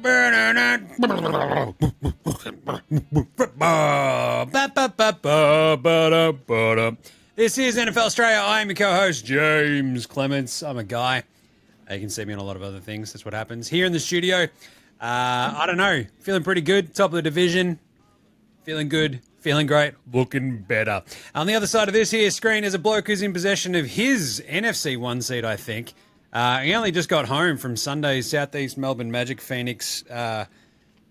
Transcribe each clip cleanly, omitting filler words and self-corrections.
This is NFL Straya. I am your co-host, Jaymz Clements. I'm a guy. You can see me on a lot of other things. That's what happens. Here in the studio, I don't know, feeling pretty good. Top of the division. Feeling good. Feeling great. Looking better. On the other side of this here screen is a bloke who's in possession of his NFC 1 seed, I think. He only just got home from Sunday's Southeast Melbourne Magic Phoenix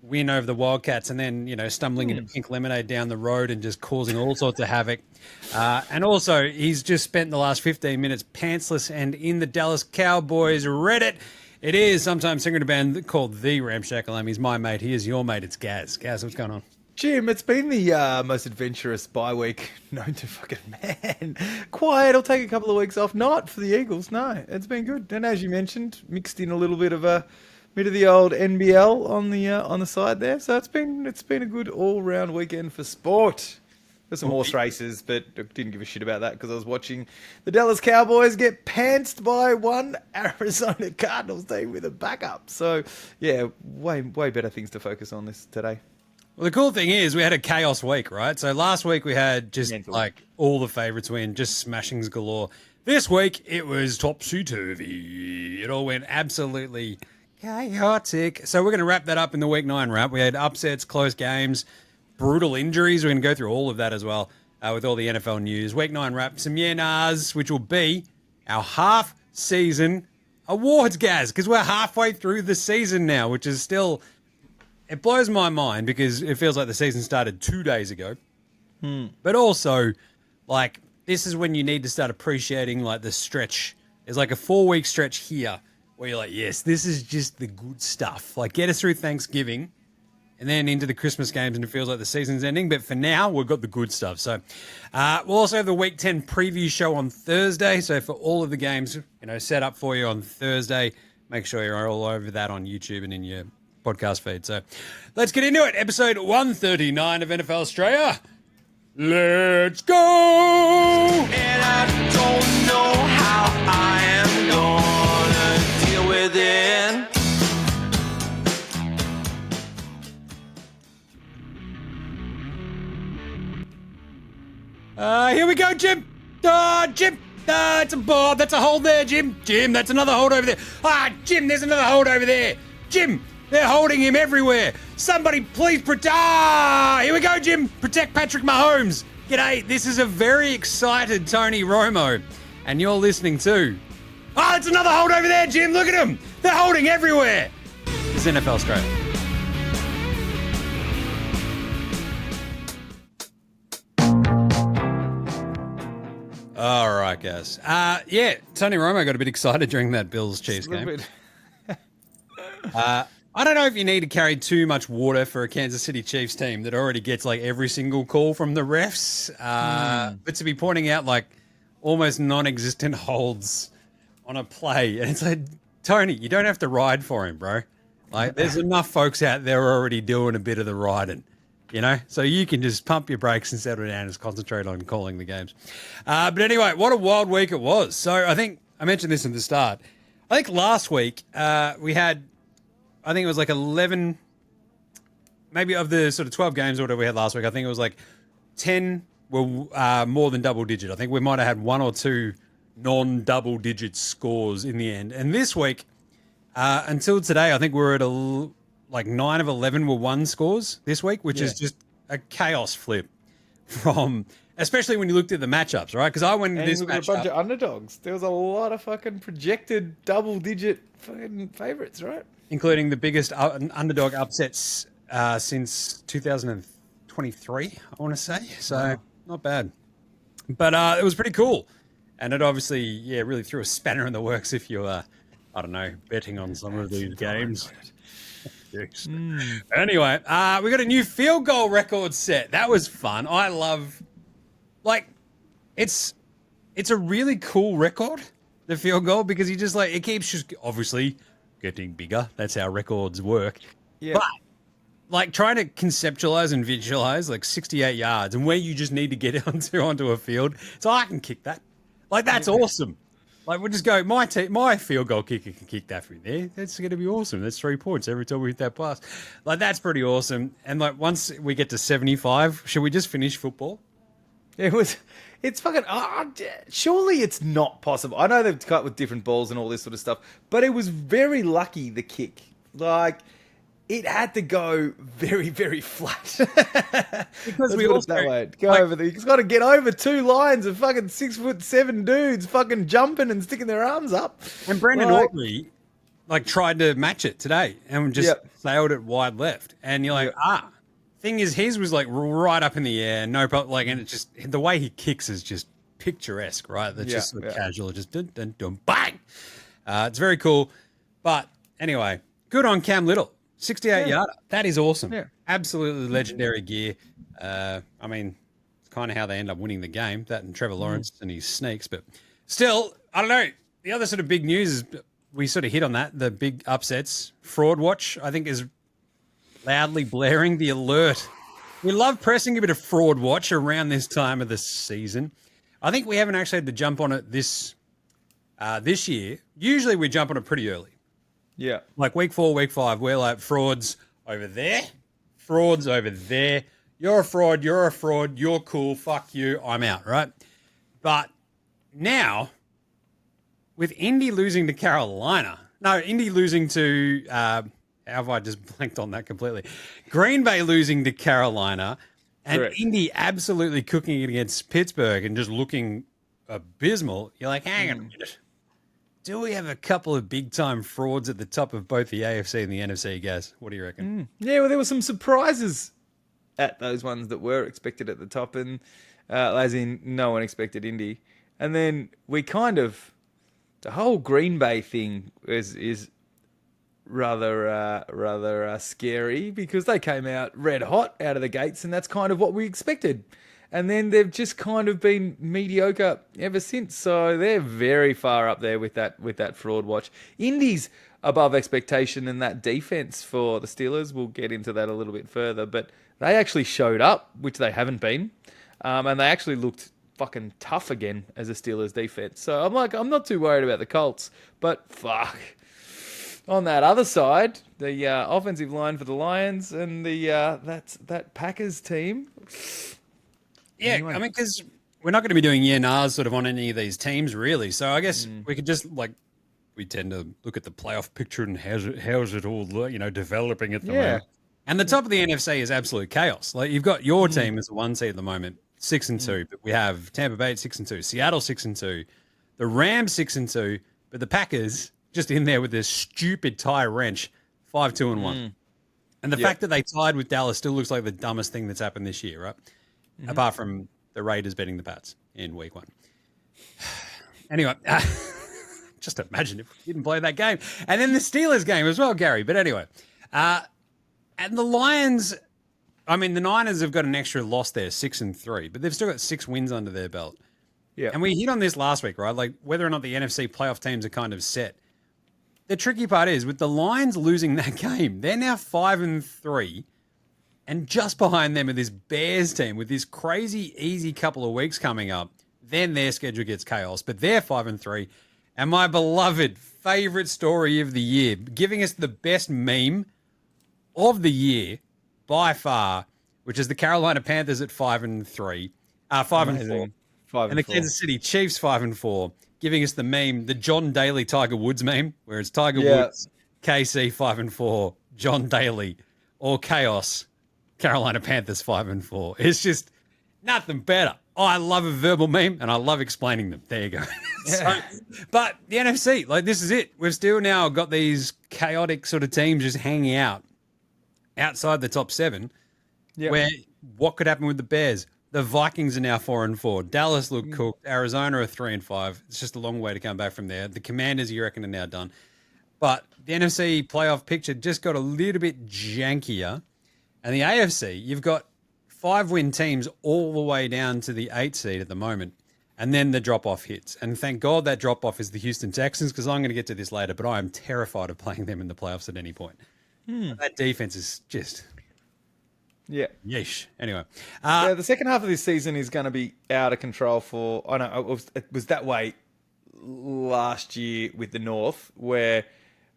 win over the Wildcats and then, you know, stumbling into pink lemonade down the road and just causing all sorts of havoc. And also, he's just spent the last 15 minutes pantsless and in the Dallas Cowboys Reddit. It is sometimes singer in a band called The Ramshackle He's my mate. He is your mate. It's Gaz. Gaz, what's going on? Jim, it's been the most adventurous bye week known to fucking man. Quiet, I'll take a couple of weeks off. Not for the Eagles, no. It's been good. And as you mentioned, mixed in a little bit of the old NBL on the side there. So it's been a good all-round weekend for sport. There's some horse races, but I didn't give a shit about that because I was watching the Dallas Cowboys get pantsed by one Arizona Cardinals team with a backup. So, yeah, way better things to focus on this today. Well, the cool thing is we had a chaos week, right? So last week we had just like all the favourites win, just smashings galore. This week it was topsy-turvy. It all went absolutely chaotic. So we're going to wrap that up in the Week 9 wrap. We had upsets, close games, brutal injuries. We're going to go through all of that as well with all the NFL news. Week 9 wrap, some yeah-nahs, which will be our half-season awards, Gaz, because we're halfway through the season now, which is still... It blows my mind because it feels like the season started 2 days ago. But also, like, this is when you need to start appreciating, like, the stretch. There's like a 4-week stretch here where you're like, yes, this is just the good stuff. Like, get us through Thanksgiving and then into the Christmas games and it feels like the season's ending. But for now, we've got the good stuff. So we'll also have the Week 10 preview show on Thursday. So for all of the games, you know, set up for you on Thursday, make sure you're all over that on YouTube and in your podcast feed. So let's get into it. Episode 139 of NFL Straya. Let's go! And I don't know how I am gonna deal with it. Here we go, Jim. Jim. It's a ball. That's a hold there, Jim. Jim, that's another hold over there. Jim, there's another hold over there. Jim, they're holding him everywhere. Somebody please protect. Here we go, Jim. Protect Patrick Mahomes. G'day. This is a very excited Tony Romo. And you're listening to... it's another hold over there, Jim. Look at them. They're holding everywhere. This is NFL Straya. All right, guys. Tony Romo got a bit excited during that Bills-Chiefs game. I don't know if you need to carry too much water for a Kansas City Chiefs team that already gets like every single call from the refs. But to be pointing out like almost non-existent holds on a play. And it's like, Tony, you don't have to ride for him, bro. Like there's enough folks out there already doing a bit of the riding, you know? So you can just pump your brakes and settle down and just concentrate on calling the games. But anyway, what a wild week it was. So I think I mentioned this at the start. I think last week we had... I think it was like 11, maybe of the sort of 12 games or whatever we had last week, I think it was like 10 were more than double digit. I think we might have had 1 or 2 non-double digit scores in the end. And this week, until today, I think we're at like 9 of 11 were 1 scores this week, which is just a chaos flip from... Especially when you looked at the matchups, right? Because I went into this matchup... a bunch of underdogs. There was a lot of fucking projected double-digit fucking favourites, right? Including the biggest underdog upsets since 2023, I want to say. So, not bad. But it was pretty cool. And it obviously, really threw a spanner in the works if you I don't know, betting on some of these games. Anyway, we got a new field goal record set. That was fun. I love... Like, it's a really cool record, the field goal, because you just like, it keeps just obviously getting bigger. That's how records work. Yeah. But like trying to conceptualize and visualize like 68 yards and where you just need to get onto a field. So I can kick that. Like, that's awesome. Like, we'll just go, my field goal kicker can kick that through there. That's going to be awesome. That's 3 points every time we hit that pass. Like, that's pretty awesome. And, like, once we get to 75, should we just finish football? It's fucking, surely it's not possible. I know they've cut with different balls and all this sort of stuff, but it was very lucky, the kick. Like, it had to go very, very flat. Because we also that way. Over there. He's got to get over 2 lines of fucking 6'7" dudes fucking jumping and sticking their arms up. And Brendan Aubrey, like, tried to match it today and just sailed it wide left. And you're like, Thing is, his was like right up in the air, no problem. Like, and it's just the way he kicks is just picturesque, right? That's just sort of casual, just dun dun dun bang. It's very cool. But anyway, good on Cam Little, 68 yarder. That is awesome. Yeah. Absolutely legendary gear. I mean, it's kind of how they end up winning the game. That and Trevor Lawrence and his snakes. But still, I don't know. The other sort of big news is we sort of hit on that. The big upsets. Fraud Watch, I think, is loudly blaring the alert. We love pressing a bit of Fraud Watch around this time of the season. I think we haven't actually had to jump on it this year. Usually we jump on it pretty early. Yeah. Like week 4, week 5, we're like, frauds over there, frauds over there. You're a fraud, you're cool, fuck you, I'm out, right? But now, with Indy losing to Carolina, Indy losing to... how have I just blanked on that completely? Green Bay losing to Carolina and Correct. Indy absolutely cooking it against Pittsburgh and just looking abysmal. You're like, hang on a minute. Do we have a couple of big-time frauds at the top of both the AFC and the NFC, Gaz? What do you reckon? Yeah, well, there were some surprises at those ones that were expected at the top, and as in no one expected Indy. And then we kind of... The whole Green Bay thing is rather scary because they came out red hot out of the gates, and that's kind of what we expected. And then they've just kind of been mediocre ever since. So they're very far up there with that fraud watch. Indy's above expectation, and that defense for the Steelers, we'll get into that a little bit further, but they actually showed up, which they haven't been, and they actually looked fucking tough again as a Steelers defense. So I'm not too worried about the Colts, but fuck. On that other side, the offensive line for the Lions and the that Packers team. Yeah, anyway. I mean, because we're not going to be doing nahs sort of on any of these teams, really. So I guess we could just, like, we tend to look at the playoff picture and how's it all, developing at the moment. And the top of the NFC is absolute chaos. Like, you've got your team as the 1 seed at the moment, 6-2, but we have Tampa Bay at 6-2, Seattle 6-2, the Rams 6-2, but the Packers just in there with this stupid tie wrench, 5-2-1. And the fact that they tied with Dallas still looks like the dumbest thing that's happened this year, right? Apart from the Raiders beating the Pats in week 1. Anyway, just imagine if we didn't play that game. And then the Steelers game as well, Gary. But anyway, and the Lions, I mean, the Niners have got an extra loss there, 6-3, but they've still got 6 wins under their belt. Yeah. And we hit on this last week, right? Like whether or not the NFC playoff teams are kind of set. The tricky part is with the Lions losing that game, they're now 5-3. And just behind them are this Bears team with this crazy easy couple of weeks coming up. Then their schedule gets chaos, but they're 5-3. And my beloved favorite story of the year, giving us the best meme of the year by far, which is the Carolina Panthers at 5-3, 5-4, and the Kansas City Chiefs 5-4, giving us the meme, the John Daly Tiger Woods meme, where it's Tiger Woods, KC 5-4, John Daly, or chaos. Carolina Panthers 5-4. It's just nothing better. I love a verbal meme and I love explaining them. There you go. But the NFC, like this is it. We've still now got these chaotic sort of teams just hanging out outside the top 7. Where what could happen with the Bears? The Vikings are now 4-4. Dallas look cooked. Arizona are 3-5. It's just a long way to come back from there. The Commanders, you reckon, are now done. But the NFC playoff picture just got a little bit jankier. And the AFC, you've got 5-win teams all the way down to the 8 seed at the moment. And then the drop-off hits. And thank God that drop-off is the Houston Texans, because I'm going to get to this later, but I am terrified of playing them in the playoffs at any point. That defense is just... Yeah. Yeesh. Anyway. The second half of this season is going to be out of control for... I know it was that way last year with the North, where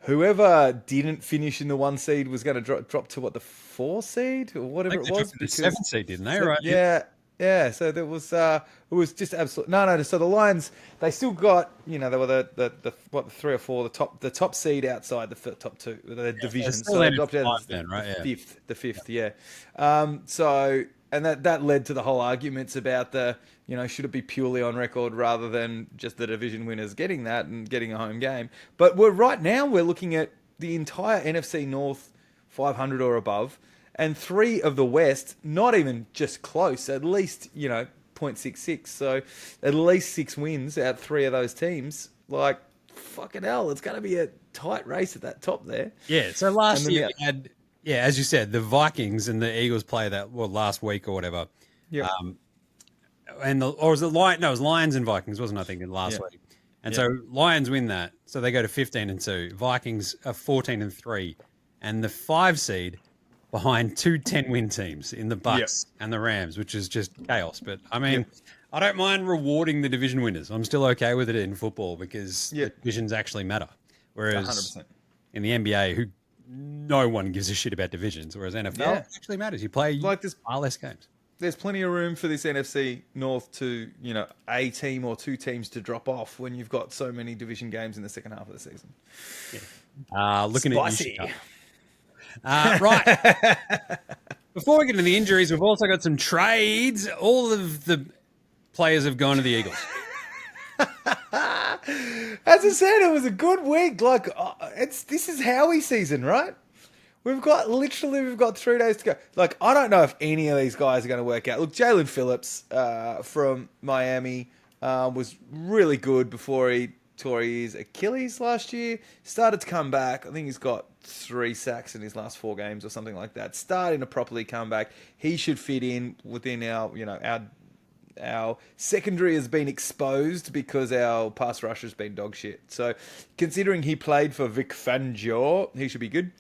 whoever didn't finish in the 1 seed was going to drop to the 4 seed or whatever it was. The 7 seed, didn't they? Right? Yeah. So there was it was just absolute no. So the Lions, they still got, they were the 3 or 4 the top seed outside the top 2 the division. So they dropped out as the fifth. Yeah. So and that led to the whole arguments about should it be purely on record rather than just the division winners getting that and getting a home game. But we're looking at the entire NFC North 500 or above. And 3 of the West, not even just close, at least, 0.66. So at least 6 wins out of 3 of those teams. Like, fucking hell, it's going to be a tight race at that top there. Yeah, so last year we had, as you said, the Vikings and the Eagles play that, last week or whatever. Yeah. Or was it Lions? No, it was Lions and Vikings, wasn't it, I think, in last week. And so Lions win that. So they go to 15-2. Vikings are 14-3. And the 5 seed behind 2 10-win teams in the Bucks and the Rams, which is just chaos. But, I mean, I don't mind rewarding the division winners. I'm still okay with it in football because the divisions actually matter. Whereas 100%. in the NBA, no one gives a shit about divisions, whereas NFL actually matters. You play far less games. There's plenty of room for this NFC North to, a team or 2 teams to drop off when you've got so many division games in the second half of the season. Looking Spicy. At you, right. Before we get into the injuries, we've also got some trades. All of the players have gone to the Eagles. As I said, it was a good week. Like, this is Howie season, right? We've got 3 days to go. Like, I don't know if any of these guys are going to work out. Look, Jalen Phillips from Miami was really good before he tore his Achilles last year. Started to come back. I think he's got 3 sacks in his last 4 games or something like that. Starting to properly come back. He should fit in within our secondary has been exposed because our pass rush has been dog shit. So, considering he played for Vic Fangio, he should be good.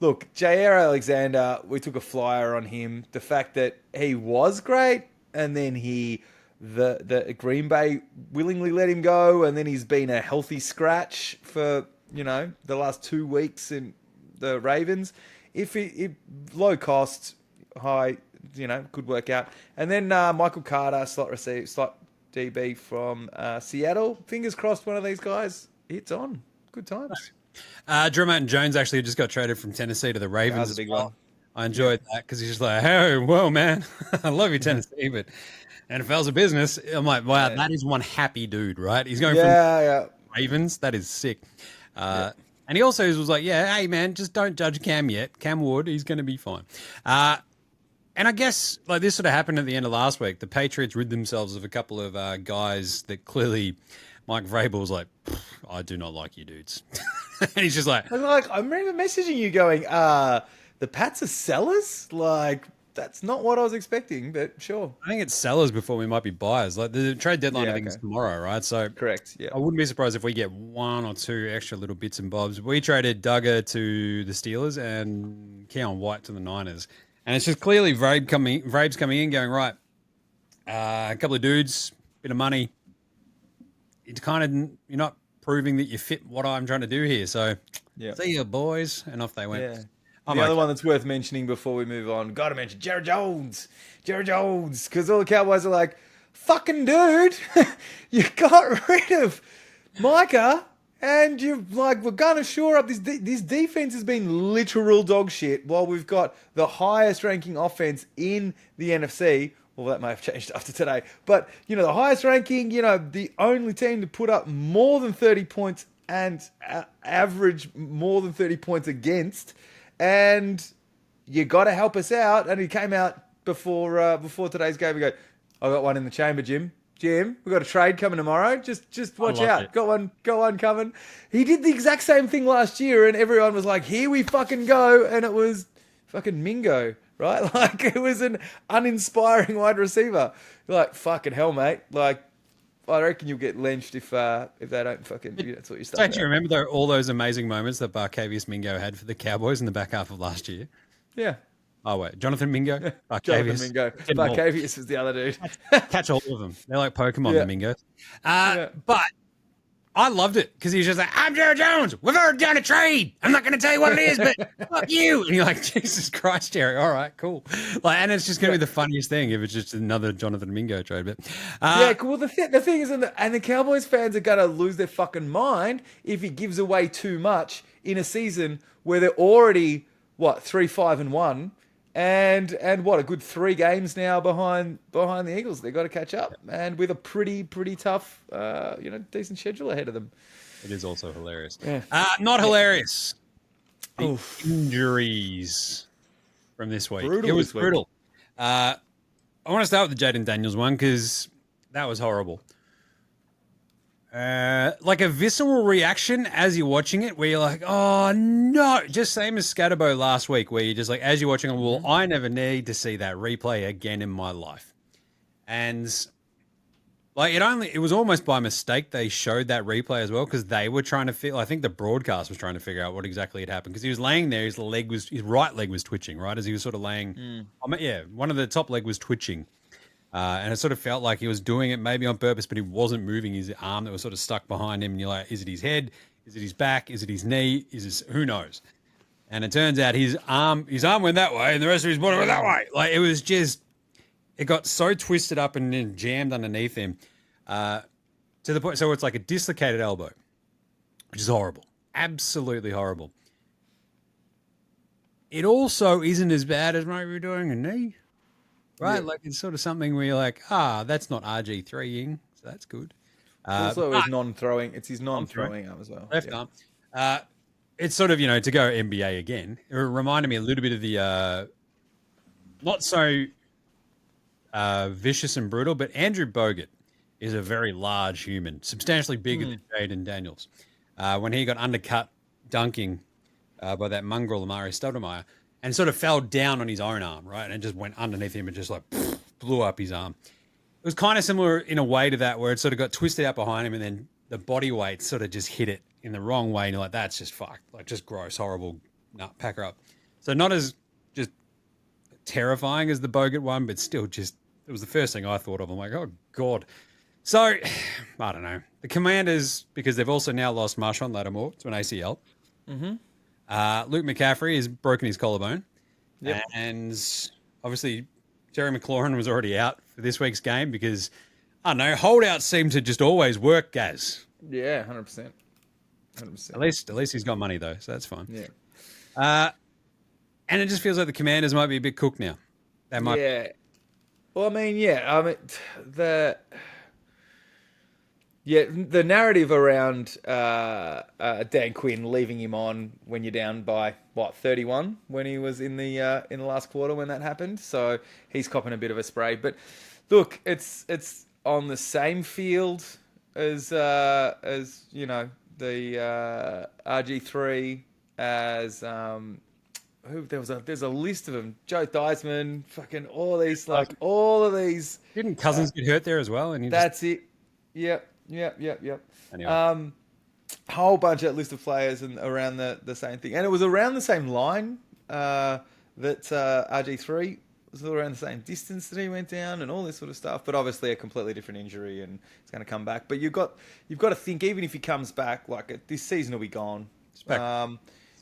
Look, Jair Alexander, we took a flyer on him. The fact that he was great, and then the Green Bay willingly let him go, and then he's been a healthy scratch for the last 2 weeks in the Ravens. If low cost, high, could work out. And then Michael Carter, slot DB from Seattle. Fingers crossed, one of these guys hits on. Good times. Drew Martin-Jones actually just got traded from Tennessee to the Ravens. That was a big one. I enjoyed that because he's just like, hey, well, man, I love you, Tennessee, but NFL's a business. I'm like, wow, that is one happy dude, right? He's going from Ravens. That is sick. And he also was like, hey, man, just don't judge Cam yet. Cam Ward, he's going to be fine. And I guess this sort of happened at the end of last week. The Patriots rid themselves of a couple of guys that clearly Mike Vrabel was like, I do not like you dudes. And he's just like, I remember messaging you going, the Pats are sellers? Like, that's not what I was expecting, but sure. I think it's sellers before we might be buyers. Like the trade deadline, I think is tomorrow, right? So correct. Yeah, I wouldn't be surprised if we get 1 or 2 extra little bits and bobs. We traded Duggar to the Steelers and Keon White to the Niners, and it's just clearly Vrabes coming in, going right. A couple of dudes, bit of money. It's kind of you're not proving that you fit what I'm trying to do here. So see you, boys, and off they went. Yeah. The other one that's worth mentioning before we move on, got to mention Jared Jones, because all the Cowboys are like, fucking dude, you got rid of Micah, and you're like, we're going to shore up this defense has been literal dog shit, while we've got the highest ranking offense in the NFC. Well, that may have changed after today, but the highest ranking, the only team to put up more than 30 points and average more than 30 points against. And you got to help us out. And he came out before today's game. We go, I got one in the chamber, Jim. We got a trade coming tomorrow. Just watch out. Got one coming. He did the exact same thing last year, and everyone was like, here we fucking go. And it was fucking Mingo, right? Like, it was an uninspiring wide receiver. You're like, fucking hell, mate. Like, I reckon you'll get lynched if they don't fucking do that's what you start. Don't you remember all those amazing moments that Barkevius Mingo had for the Cowboys in the back half of last year? Yeah. Oh, wait. Jonathan Mingo? Jonathan Mingo. Barkevius was the other dude. Catch all of them. They're like Pokemon, the Mingos. But I loved it because he's just like, I'm Jared Jones. We've already done a trade. I'm not going to tell you what it is, but fuck you. And you're like, Jesus Christ, Jerry. All right, cool. Like, and it's just going to be the funniest thing if it's just another Jonathan Mingo trade. But yeah, well, the thing is, and the Cowboys fans are going to lose their fucking mind if he gives away too much in a season where they're already, 3-5-1. And what, a good 3 games now behind the Eagles. They've got to catch up, and with a pretty tough, decent schedule ahead of them. It is also hilarious. Yeah. Not hilarious. The injuries from this week. It was brutal. I want to start with the Jayden Daniels one because that was horrible. Like a visceral reaction as you're watching it, where you're like, "Oh no!" Just same as Scatterbo last week, where you're just like, as you're watching it, well, I never need to see that replay again in my life. And like it was almost by mistake they showed that replay as well because they were trying to feel. I think the broadcast was trying to figure out what exactly had happened because he was laying there, his right leg was twitching, right as he was sort of laying. One of the top leg was twitching. And it sort of felt like he was doing it maybe on purpose, but he wasn't moving his arm that was sort of stuck behind him. And you're like, is it his head? Is it his back? Is it his knee? Who knows? And it turns out his arm went that way and the rest of his body went that way. Like it got so twisted up and then jammed underneath him to the point. So it's like a dislocated elbow, which is horrible. Absolutely horrible. It also isn't as bad as maybe doing a knee. Right, like it's sort of something where you're like, that's not RG3ing, so that's good. Also, his non-throwing. It's his non-throwing arm as well. Left arm. It's sort of to go NBA again. It reminded me a little bit of the not so vicious and brutal, but Andrew Bogut is a very large human, substantially bigger than Jayden Daniels. When he got undercut dunking by that mongrel Amari Stoudemire. And sort of fell down on his own arm, right? And just went underneath him and just like blew up his arm. It was kind of similar in a way to that, where it sort of got twisted out behind him and then the body weight sort of just hit it in the wrong way. And you're like, that's just fucked. Like just gross, horrible. No, pack her up. So not as just terrifying as the Bogut one, but still just, it was the first thing I thought of. I'm like, oh God. So, I don't know. The Commanders, because they've also now lost Marshawn Lattimore to an ACL. Mm-hmm. Luke McCaffrey has broken his collarbone. Yep. And obviously Terry McLaurin was already out for this week's game because, I don't know, holdouts seem to just always work, Gaz. Yeah, 100%. 100%. At least he's got money, though, so that's fine. Yeah. And it just feels like the Commanders might be a bit cooked now. They might. Yeah. Well, the narrative around Dan Quinn leaving him on when you're down by 31 when he was in the last quarter when that happened. So he's copping a bit of a spray. But look, it's on the same field as the RG3 as there's a list of them. Joe Theismann, fucking all of these. Didn't Cousins get hurt there as well? And it. Yep. Anyway. Whole bunch of list of players and around the same thing, and it was around the same line that RG3 was around the same distance that he went down, and all this sort of stuff. But obviously, a completely different injury, and it's going to come back. But you've got to think, even if he comes back, like this season will be gone.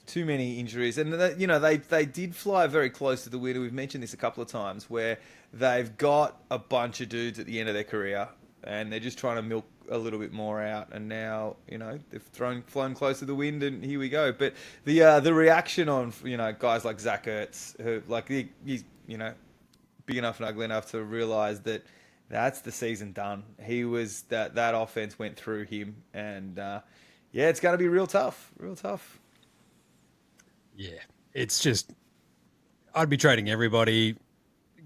Too many injuries, and they did fly very close to the winner. We've mentioned this a couple of times, where they've got a bunch of dudes at the end of their career, and they're just trying to milk a little bit more out. And now they've flown close to the wind, and here we go. But the reaction on guys like Zach Ertz, who he's big enough and ugly enough to realize that that's the season done. He was that offense went through him, and it's going to be real tough. Yeah, it's just, I'd be trading everybody,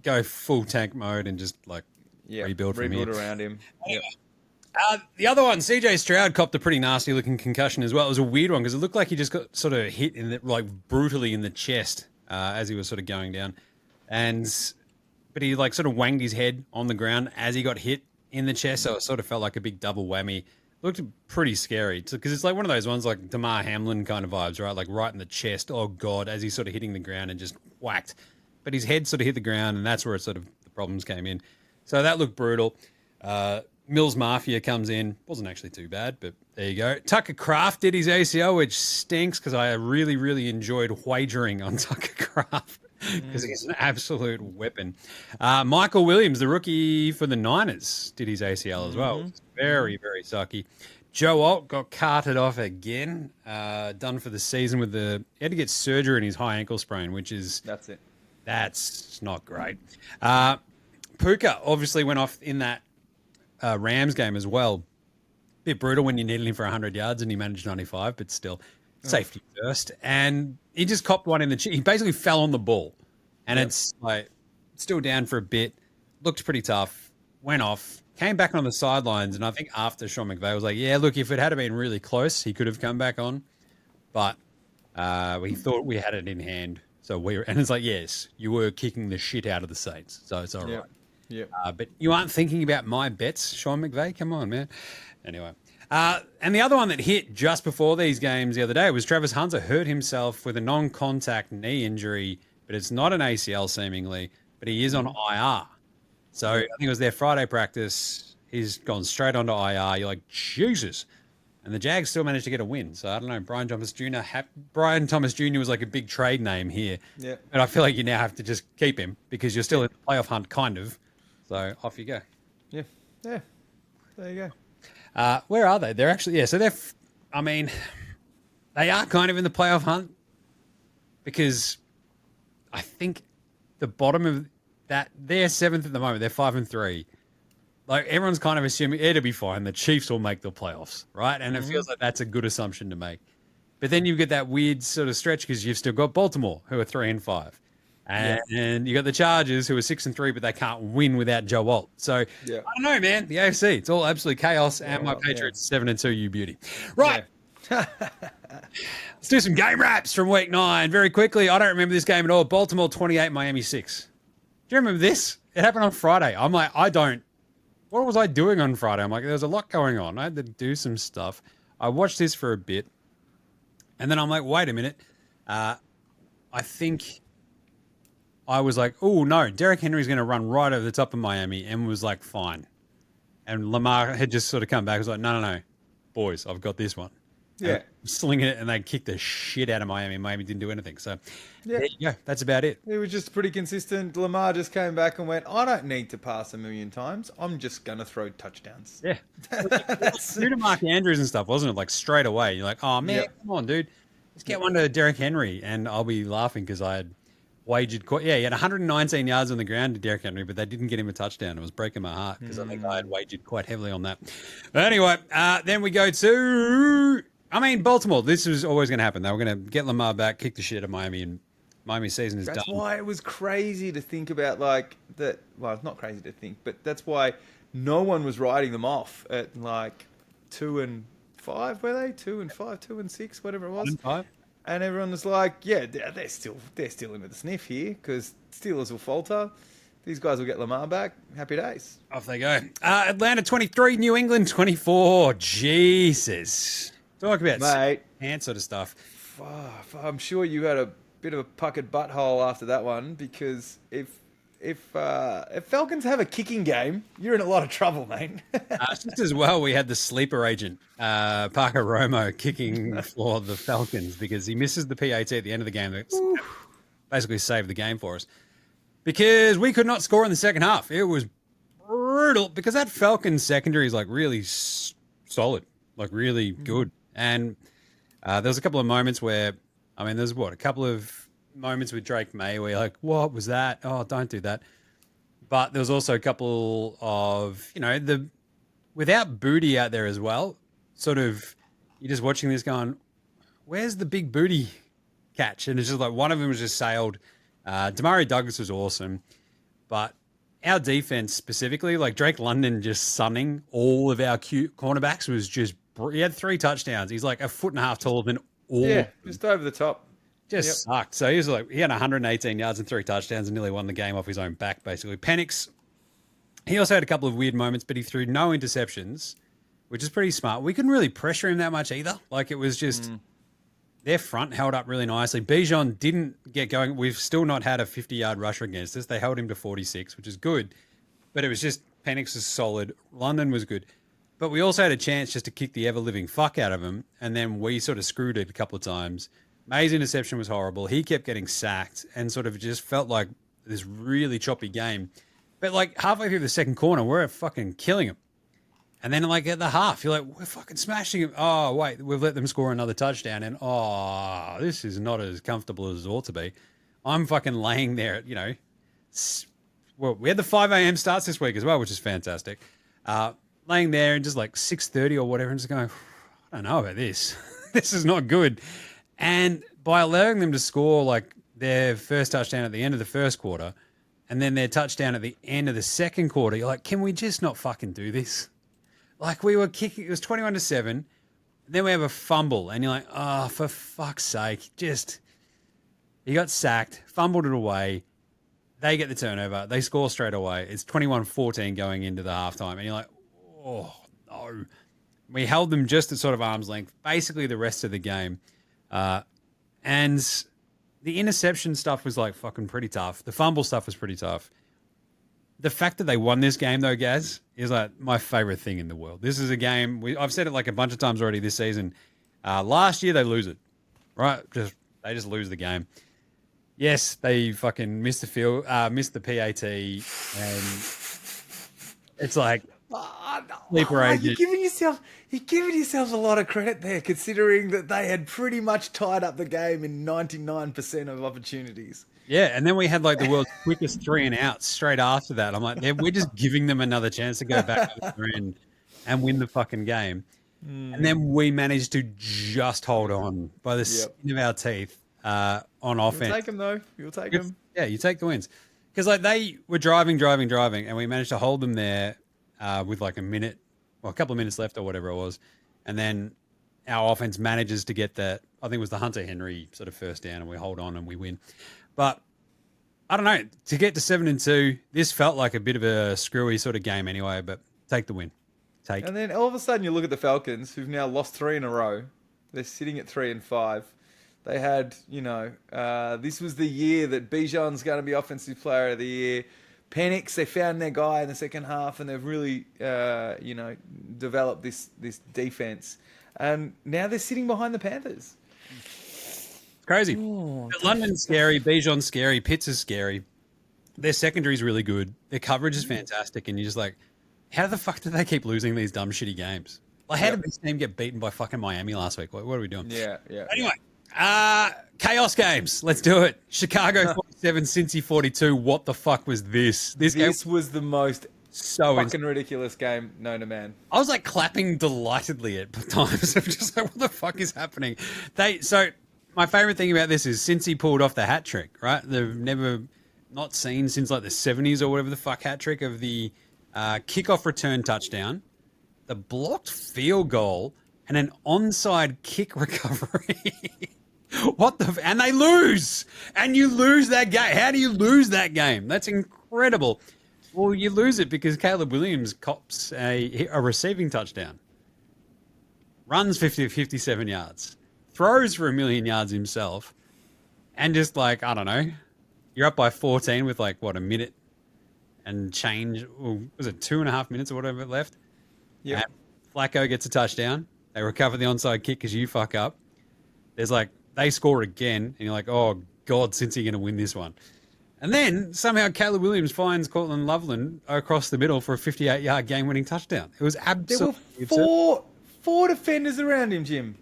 go full tank mode and just rebuild around him. Yep. The other one, CJ Stroud copped a pretty nasty looking concussion as well. It was a weird one because it looked like he just got sort of hit brutally in the chest as he was sort of going down. But he sort of wanged his head on the ground as he got hit in the chest. So it sort of felt like a big double whammy. Looked pretty scary because it's like one of those ones like Damar Hamlin kind of vibes, right? Like right in the chest. Oh God, as he's sort of hitting the ground and just whacked. But his head sort of hit the ground, and that's where the problems came in. So that looked brutal. Mills Mafia comes in. Wasn't actually too bad, but there you go. Tucker Kraft did his ACL, which stinks because I really, really enjoyed wagering on Tucker Kraft because he's an absolute weapon. Michael Williams, the rookie for the Niners, did his ACL as well. Very, very sucky. Joe Alt got carted off again, done for the season with he had to get surgery in his high ankle sprain, which is... That's not great. Puka obviously went off in that Rams game as well. Bit brutal when you needed him for 100 yards and he managed 95, but still safety first. And he just copped one in the chin. He basically fell on the ball. And it's like still down for a bit. Looked pretty tough. Went off. Came back on the sidelines. And I think after Sean McVay was like, yeah, look, if it had been really close, he could have come back on. But we thought we had it in hand. And it's like, yes, you were kicking the shit out of the Saints. So it's all right. Yeah. But you aren't thinking about my bets, Sean McVay? Come on, man. Anyway. And the other one that hit just before these games the other day was Travis Hunter hurt himself with a non-contact knee injury, but it's not an ACL seemingly, but he is on IR. So I think it was their Friday practice. He's gone straight onto IR. You're like, Jesus. And the Jags still managed to get a win. So I don't know. Brian Thomas Jr. was like a big trade name here. Yeah. But I feel like you now have to just keep him because you're still in the playoff hunt, kind of. So off you go. Yeah. There you go. Where are they? They're actually, so they are kind of in the playoff hunt because I think the bottom of that, they're 7th at the moment. They're 5-3. Like everyone's kind of assuming it'll be fine. The Chiefs will make the playoffs, right? And it feels like that's a good assumption to make. But then you get that weird sort of stretch because you've still got Baltimore, who are 3-5. And you got the Chargers, who are 6-3, but they can't win without Joe Alt. So I don't know, man. The AFC, it's all absolute chaos. And my Patriots 7-2, you beauty. Right. Let's do some game wraps from week 9 very quickly. I don't remember this game at all. Baltimore 28, Miami 6. Do you remember this? It happened on Friday. I'm like, what was I doing on Friday? I'm like, there was a lot going on. I had to do some stuff. I watched this for a bit. And then I'm like, wait a minute. I think I was like, oh, no, Derrick Henry's going to run right over the top of Miami, and was like, fine. And Lamar had just sort of come back. I was like, no, boys, I've got this one. Yeah. Slinging it, and they kicked the shit out of Miami. Miami didn't do anything. So there you go. That's about it. It was just pretty consistent. Lamar just came back and went, I don't need to pass 1,000,000 times. I'm just going to throw touchdowns. Yeah. Due to Mark Andrews and stuff, wasn't it? Like straight away. You're like, oh, man, come on, dude. Let's get one to Derrick Henry. And I'll be laughing because I had wagered. He had 119 yards on the ground to Derrick Henry, but they didn't get him a touchdown. It was breaking my heart because I think I had wagered quite heavily on that. But anyway, then we go to... Baltimore, this was always going to happen. They were going to get Lamar back, kick the shit out of Miami, and Miami's season is done. That's why it was crazy to think about like that. Well, it's not crazy to think, but that's why no one was writing them off at like 2-5, were they? 2-5, 2-6, whatever it was. 2-5. And everyone was like, yeah, they're still in with the sniff here because Steelers will falter. These guys will get Lamar back. Happy days. Off they go. Atlanta 23, New England 24. Jesus. Talk about hand sort of stuff. I'm sure you had a bit of a puckered butthole after that one because if Falcons have a kicking game, you're in a lot of trouble, mate. Just as well, we had the sleeper agent, Parker Romo, kicking for the Falcons because he misses the PAT at the end of the game. That basically saved the game for us because we could not score in the second half. It was brutal because that Falcons secondary is like really solid, like really good. And there was a couple of moments where, there's a couple of moments with Drake May where you're like, what was that? Oh, don't do that. But there was also a couple of, without Booty out there as well, sort of, you're just watching this going, where's the big booty catch? And it's just like one of them was just sailed. Damari Douglas was awesome. But our defense specifically, like Drake London just sunning all of our cute cornerbacks was just, he had 3 touchdowns. He's like 1.5 feet taller than all. Yeah, just over the top. Just sucked. So he had 118 yards and 3 touchdowns and nearly won the game off his own back, basically. Penix, he also had a couple of weird moments, but he threw no interceptions, which is pretty smart. We couldn't really pressure him that much either. Like it was just their front held up really nicely. Bijan didn't get going. We've still not had a 50-yard rusher against us. They held him to 46, which is good. But it was just Penix is solid. London was good. But we also had a chance just to kick the ever-living fuck out of him, and then we sort of screwed it a couple of times. May's interception was horrible. He kept getting sacked and sort of just felt like this really choppy game. But like halfway through the second quarter, we're fucking killing him. And then like at the half, you're like, we're fucking smashing him. Oh, wait, we've let them score another touchdown. And this is not as comfortable as it ought to be. I'm fucking laying there, well, we had the 5 a.m. starts this week as well, which is fantastic. Laying there and just like 6:30 or whatever and just going, I don't know about this. This is not good. And by allowing them to score like their first touchdown at the end of the first quarter and then their touchdown at the end of the second quarter, you're like, can we just not fucking do this? Like we were kicking, it was 21-7. Then we have a fumble and you're like, oh, for fuck's sake. He got sacked, fumbled it away. They get the turnover. They score straight away. It's 21-14 going into the halftime. And you're like, oh, no. We held them just at sort of arm's length, basically the rest of the game. And the interception stuff was like fucking pretty tough. The fumble stuff was pretty tough. The fact that they won this game, though, Gaz, is like my favorite thing in the world. This is a game, I've said it like a bunch of times already this season. Last year, they lose it, right? They just lose the game. Yes, they fucking missed the PAT, and it's like sleeper agent. You're giving yourself a lot of credit there, considering that they had pretty much tied up the game in 99% of opportunities. Yeah, and then we had like the world's quickest 3 and outs straight after that. I'm like, we're just giving them another chance to go back and win the fucking game. And then we managed to just hold on by the skin of our teeth on offense. You'll take them, though. You'll take them. Yeah, you take the wins. Because like they were driving, and we managed to hold them there with like a couple of minutes left or whatever it was. And then our offense manages to get that, I think it was the Hunter Henry sort of first down, and we hold on and we win. But I don't know, to get to 7-2, this felt like a bit of a screwy sort of game anyway, but take the win. And then all of a sudden you look at the Falcons, who've now lost 3 in a row. They're sitting at 3-5. They had, this was the year that Bijan's going to be Offensive Player of the Year. Penix, they found their guy in the second half, and they've really, developed this defense. And now they're sitting behind the Panthers. Crazy. London's scary, Bijan's scary, Pitts is scary. Their secondary is really good. Their coverage is fantastic, and you're just like, how the fuck do they keep losing these dumb, shitty games? Like, how did this team get beaten by fucking Miami last week? Like, what are we doing? Yeah. Anyway, chaos games. Let's do it. Chicago 47, Cincy 42. What the fuck was this? This was the most fucking ridiculous game known to man. I was like clapping delightedly at times. I'm just like, what the fuck is happening? My favorite thing about this is Cincy pulled off the hat trick, right? They've never not seen since like the 70s or whatever the fuck hat trick of the kickoff return touchdown, the blocked field goal, and an onside kick recovery. And they lose. And you lose that game. How do you lose that game? That's incredible. Well, you lose it because Caleb Williams cops a receiving touchdown. Runs 57 yards. Throws for 1,000,000 yards himself. And just like, I don't know, you're up by 14 with like, what, a minute and change. Was it 2.5 minutes or whatever left? Yeah. Flacco gets a touchdown. They recover the onside kick because you fuck up. There's like, they score again. And you're like, oh, God, since you're going to win this one. And then somehow Caleb Williams finds Cortland Loveland across the middle for a 58-yard game-winning touchdown. It was absolutely There were four defenders around him, Jim.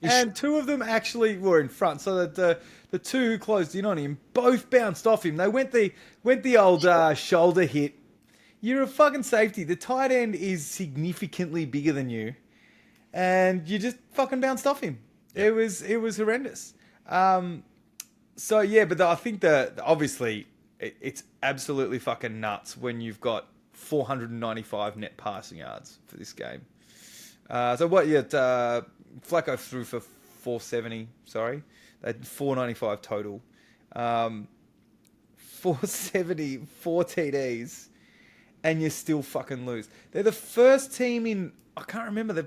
And 2 of them actually were in front, so that the 2 who closed in on him both bounced off him. They went the old shoulder hit. You're a fucking safety. The tight end is significantly bigger than you, and you just fucking bounced off him. Yep. It was horrendous. So yeah, but I think that obviously it's absolutely fucking nuts when you've got 495 net passing yards for this game. So what? Yeah. Flacco threw for 470, sorry. They had 495 total. 470, 4 TDs, and you still fucking lose. They're the first team in, I can't remember the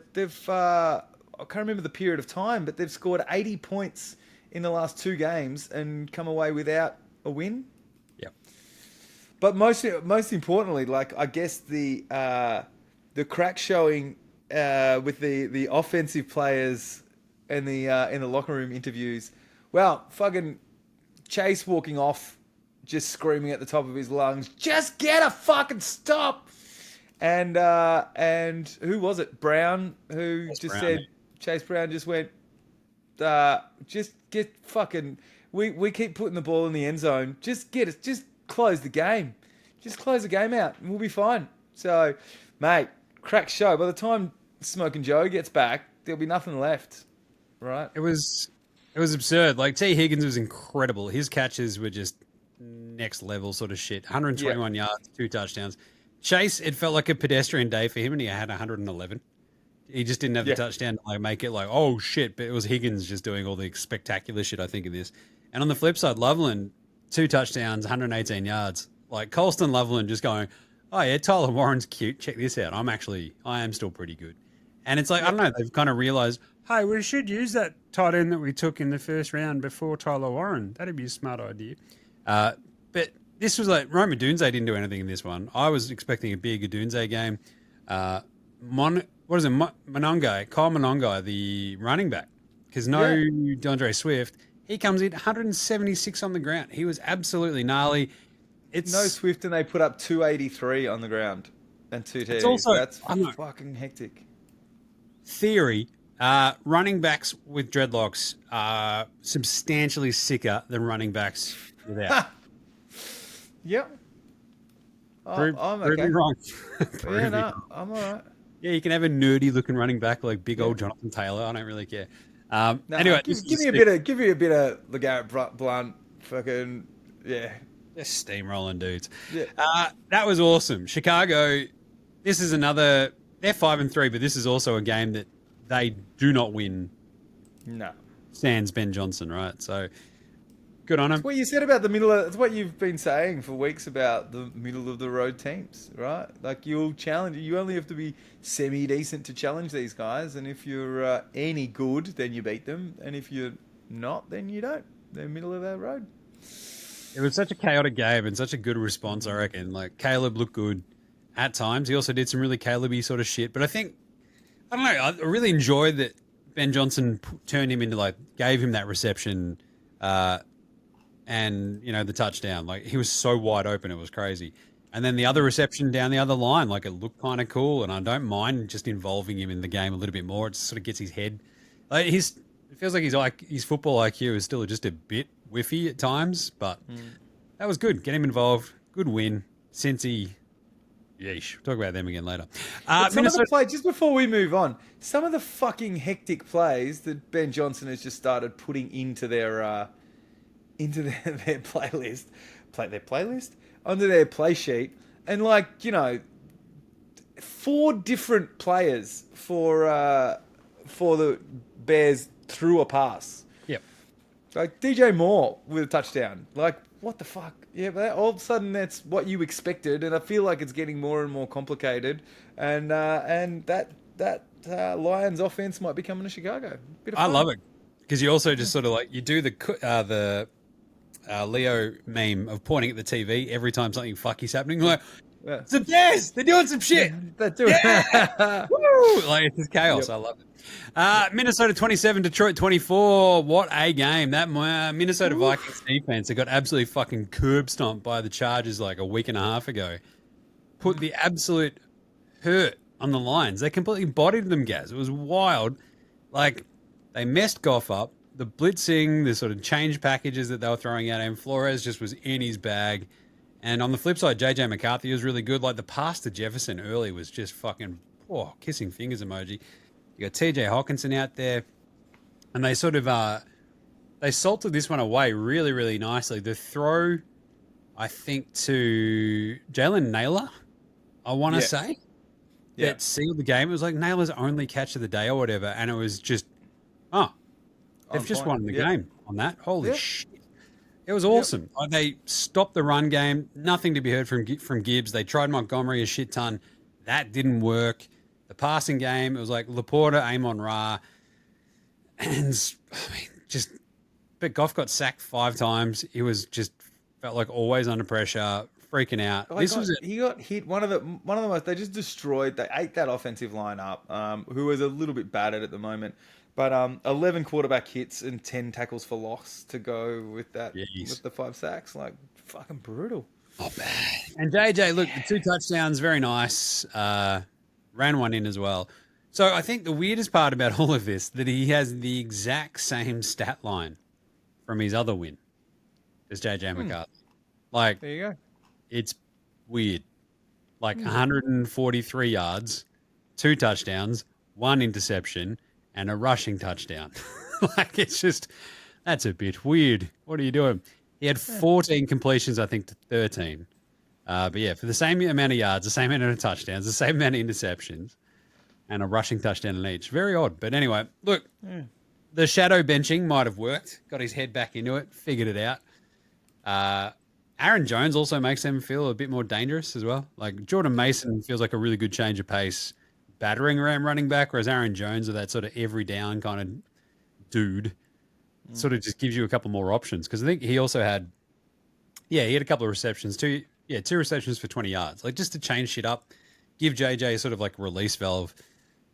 period of time, but they've scored 80 points in the last 2 games and come away without a win. Yep. But most importantly, like I guess the crack showing with the offensive players and the in the locker room interviews. Well, fucking Chase walking off, just screaming at the top of his lungs, "Just get a fucking stop!" And who was it? Brown, who Chase just Brown, said, yeah. Chase Brown just went, just get fucking. We keep putting the ball in the end zone. Just get it. Just close the game. Just close the game out, and we'll be fine. So, mate, crack show. By the time Smoking Joe gets back, there'll be nothing left. Right? It was absurd. Like T. Higgins was incredible. His catches were just next level sort of shit. 121 yards, 2 touchdowns. Chase, it felt like a pedestrian day for him, and he had 111. He just didn't have the touchdown to like make it like, oh shit, but it was Higgins just doing all the spectacular shit, I think, in this. And on the flip side, Loveland, 2 touchdowns, 118 yards. Like Colston Loveland just going, oh yeah, Tyler Warren's cute. Check this out. I am still pretty good. And it's like, I don't know, they've kind of realized, hey, we should use that tight end that we took in the first round before Tyler Warren. That'd be a smart idea. But this was like, Roma Dunze didn't do anything in this one. I was expecting a big Dunze game. Kyle Monongai, the running back, because DeAndre Swift, he comes in 176 on the ground. He was absolutely gnarly. It's no Swift, and they put up 283 on the ground and 2 TDs. Also, That's fucking hectic. Theory, running backs with dreadlocks are substantially sicker than running backs without. Yep. Prove okay. me wrong. I'm all right. Yeah, you can have a nerdy looking running back like big old Jonathan Taylor. I don't really care. No, Anyway, give me a bit of LeGarrette Blunt. Fucking They're steamrolling dudes. Yeah. That was awesome. Chicago. This is another. They're 5-3, but this is also a game that they do not win. No. Sans Ben Johnson, right? So good on him. It's what you said about the middle. It's what you've been saying for weeks about the middle of the road teams, right? Like you'll challenge. You only have to be semi decent to challenge these guys, and if you're any good, then you beat them, and if you're not, then you don't. They're middle of that road. It was such a chaotic game and such a good response, I reckon. Like Caleb looked good at times. He also did some really Caleb-y sort of shit. But I think, I don't know, I really enjoyed that Ben Johnson turned him into gave him that reception and, the touchdown. Like he was so wide open, it was crazy. And then the other reception down the other line, it looked kind of cool. And I don't mind just involving him in the game a little bit more. It just sort of gets his head. It feels like his football IQ is still just a bit whiffy at times, but that was good. Get him involved. Good win. Cincy. Yeesh. We'll talk about them again later. Some of the plays, just before we move on, some of the fucking hectic plays that Ben Johnson has just started putting into their playlist, onto their play sheet, and 4 different players for the Bears threw a pass. Yep. Like DJ Moore with a touchdown. Like, what the fuck? Yeah, but all of a sudden that's what you expected, and I feel like it's getting more and more complicated. And that Lions offense might be coming to Chicago. Bit of I fun. love it because you also just sort of you do the Leo meme of pointing at the TV every time something fucky's happening. It's the Bears. They're doing some shit. They're doing Woo! It's just chaos. Yep. I love it. Minnesota 27, Detroit 24. What a game. That Minnesota Vikings defense, they got absolutely fucking curb stomped by the Chargers a week and a half ago. Put the absolute hurt on the Lions. They completely bodied them, Gaz. It was wild. They messed Goff up. The blitzing, the sort of change packages that they were throwing at him, Flores just was in his bag. And on the flip side, JJ McCarthy was really good. The pass to Jefferson early was just fucking kissing fingers emoji. You got TJ Hawkinson out there, and they sort of they salted this one away really, really nicely. The throw, I think, to Jalen Naylor, I want to say, that sealed the game. It was Naylor's only catch of the day or whatever, and it was just, they've just won the game on that. Holy shit. It was awesome. They stopped the run game. Nothing to be heard from Gibbs. They tried Montgomery a shit ton. That didn't work. The passing game, it was Laporta, Amon Ra, and but Goff got sacked 5 times. He was just felt like always under pressure. freaking out. He got hit. One of the most. They just destroyed. They ate that offensive line up. Who is a little bit battered at the moment, but 11 quarterback hits and 10 tackles for loss to go with that. Jeez. With the 5 sacks, like fucking brutal. Not bad. And JJ, look, the 2 touchdowns, very nice. Ran one in as well. So I think the weirdest part about all of this that he has the exact same stat line from his other win as JJ McCarthy. Like, There you go. it's weird. Like 143 yards, 2 touchdowns, 1 interception, and a rushing touchdown. Like, it's just, that's a bit weird. What are you doing? He had 14 completions, I think, to 13. But yeah, for the same amount of yards, the same amount of touchdowns, the same amount of interceptions, and a rushing touchdown in each. Very odd. But anyway, look, the shadow benching might have worked. Got his head back into it, figured it out. Aaron Jones also makes them feel a bit more dangerous as well. Like Jordan Mason feels like a really good change of pace, battering around running back, whereas Aaron Jones, with that sort of every down kind of dude, sort of just gives you a couple more options. Because I think he also had, he had a couple of receptions, 2 receptions for 20 yards, like just to change shit up, give JJ sort of like release valve.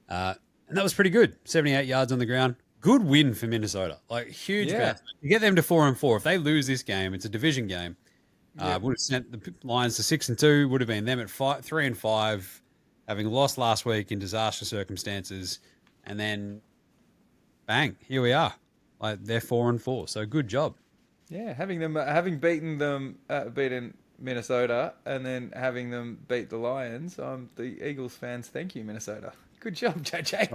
And that was pretty good. 78 yards on the ground. Good win for Minnesota. Like huge. To get them to 4-4. If they lose this game, it's a division game. Would have sent the Lions to 6-2. Would have been them at 3-5, having lost last week in disastrous circumstances, and then bang, here we are. Like they're 4-4. So good job. Yeah, having beaten Minnesota and then having them beat the Lions. The Eagles fans, thank you, Minnesota. Good job, JJ.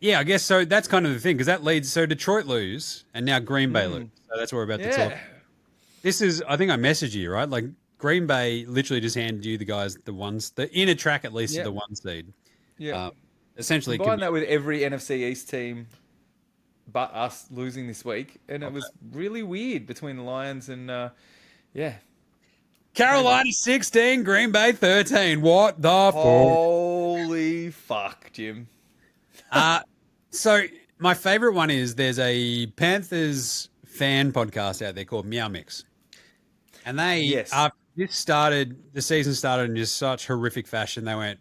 Yeah, I guess so. That's kind of the thing because that leads. So Detroit lose, and now Green Bay lose. So that's what we're about to talk. This is, I think I messaged you, right? Like Green Bay literally just handed you the guys, the inner track at least to the 1 seed. Yeah. Essentially, combine that with every NFC East team, but us losing this week, and it was really weird between the Lions and Carolina 16, Green Bay 13. What the fuck? Holy fuck, Jim. So my favorite one is there's a Panthers fan podcast out there called Meow Mix. And they, after the season started in just such horrific fashion, they went,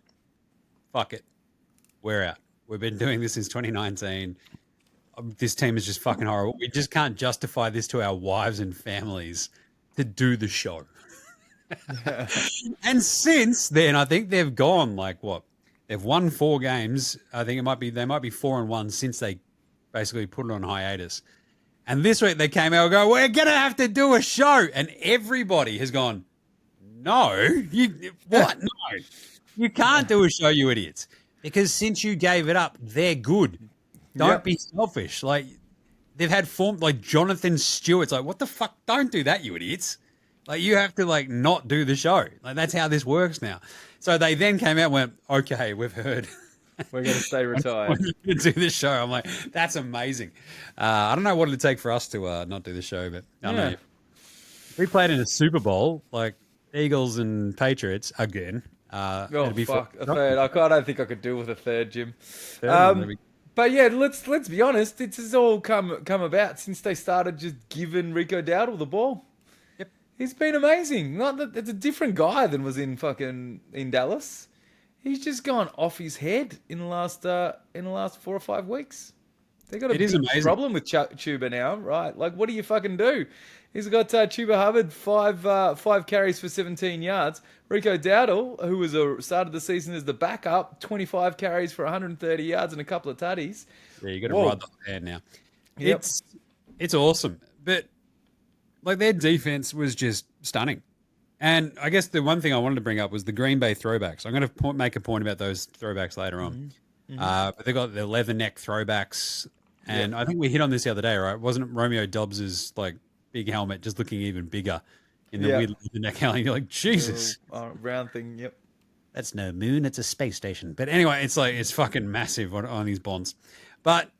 fuck it. We're out. We've been doing this since 2019. This team is just fucking horrible. We just can't justify this to our wives and families to do the show. And since then, I think they've gone like what? They've won 4 games. I think they might be 4-1 since they basically put it on hiatus. And this week they came out and go, we're going to have to do a show. And everybody has gone, no, what? No, you can't do a show, you idiots. Because since you gave it up, they're good. Don't be selfish. Like they've had like Jonathan Stewart's like, what the fuck? Don't do that, you idiots. Like you have to like not do the show. Like that's how this works now. So they then came out and went, okay, we've heard. We're going to stay retired. We're going to do this show. I'm like, that's amazing. I don't know what it'd take for us to not do the show, but I don't know. If we played in a Super Bowl, like Eagles and Patriots again. It'd be fuck, a third. I don't think I could do with a third, Jim. But yeah, let's be honest. This has all come about since they started just giving Rico Dowdle the ball. He's been amazing. Not that it's a different guy than was in Dallas. He's just gone off his head in the last 4 or 5 weeks. They got a big problem with Chuba now, right? Like, what do you fucking do? He's got Chuba Hubbard 5 carries for 17 yards. Rico Dowdle, who was started the season as the backup, 25 carries for 130 yards and a couple of tutties. Yeah, you got to ride the hand now. Yep. It's awesome, but like their defense was just stunning. And I guess the one thing I wanted to bring up was the Green Bay throwbacks. I'm going to make a point about those throwbacks later on. But they got the leather neck throwbacks, and I think we hit on this the other day, right? Wasn't Romeo Dobbs's like big helmet just looking even bigger in the weird leather neck helmet? You're like, Jesus, round thing. Yep, that's no moon; it's a space station. But anyway, it's fucking massive on these bonds. But